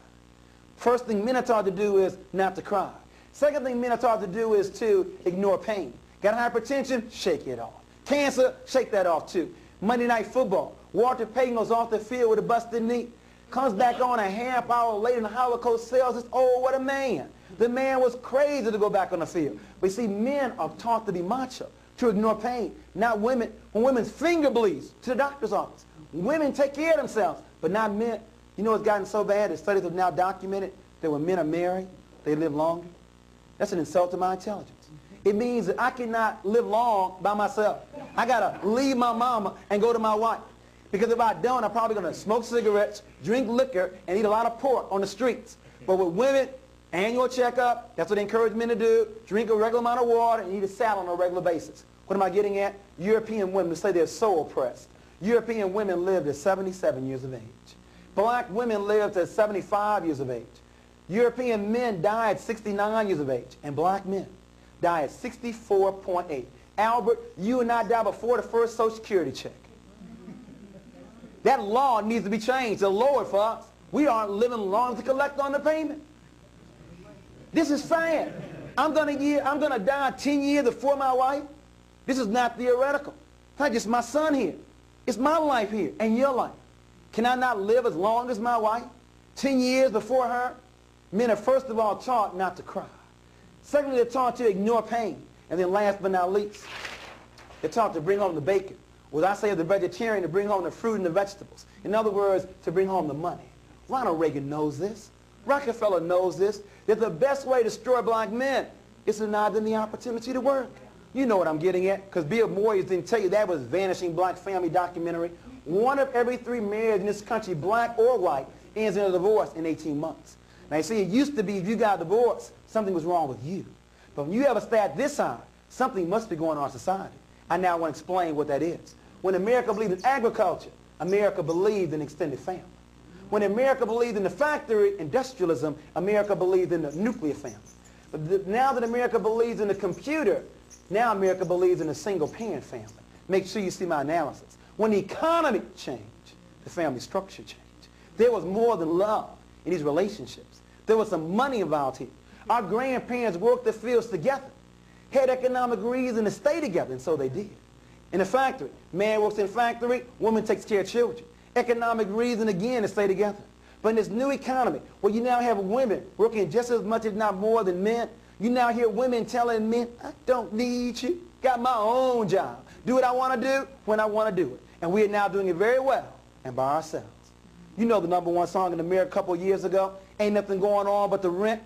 First thing men are taught to do is not to cry. Second thing men are taught to do is to ignore pain. Got hypertension? Shake it off. Cancer? Shake that off too. Monday Night Football. Walter Payton goes off the field with a busted knee. Comes back on a half hour later and the Holocaust tells us, oh, what a man. The man was crazy to go back on the field. But see, men are taught to be macho, to ignore pain. Not women. When women's finger bleeds, to the doctor's office. Women take care of themselves, but not men. You know it's gotten so bad that studies have now documented that when men are married, they live longer. That's an insult to my intelligence. It means that I cannot live long by myself. I got to leave my mama and go to my wife. Because if I don't, I'm probably going to smoke cigarettes, drink liquor, and eat a lot of pork on the streets. But with women, annual checkup, that's what they encourage men to do. Drink a regular amount of water and eat a salad on a regular basis. What am I getting at? European women say they're so oppressed. European women lived at 77 years of age. Black women lived at 75 years of age. European men died at 69 years of age, and black men die at 64.8. Albert, you and I die before the first Social Security check. That law needs to be changed to lower it for us. We aren't living long to collect on the payment. This is sad. I'm gonna die 10 years before my wife. This is not theoretical. It's not just my son here. It's my life here and your life. Can I not live as long as my wife? 10 years before her? Men are first of all taught not to cry. Secondly, they're taught to ignore pain. And then last but not least, they're taught to bring home the bacon. Or I say as a vegetarian, to bring home the fruit and the vegetables. In other words, to bring home the money. Ronald Reagan knows this. Rockefeller knows this. That the best way to destroy black men is to deny them the opportunity to work. You know what I'm getting at, because Bill Moyers didn't tell you that was Vanishing Black Family documentary. 1 of every 3 marriages in this country, black or white, ends in a divorce in 18 months. Now you see, it used to be if you got a divorce, something was wrong with you. But when you have a stat this high, something must be going on in society. I now want to explain what that is. When America believed in agriculture, America believed in extended family. When America believed in the factory, industrialism, America believed in the nuclear family. But now that America believes in the computer, now America believes in a single-parent family. Make sure you see my analysis. When the economy changed, the family structure changed. There was more than love in these relationships. There was some money involved here. Our grandparents worked the fields together, had economic reason to stay together, and so they did. In a factory, man works in a factory, woman takes care of children. Economic reason again to stay together. But in this new economy, where you now have women working just as much, if not more, than men, you now hear women telling men, I don't need you. Got my own job. Do what I want to do when I want to do it. And we are now doing it very well and by ourselves. You know the #1 song in America a couple of years ago, Ain't Nothing Going On But the Rent.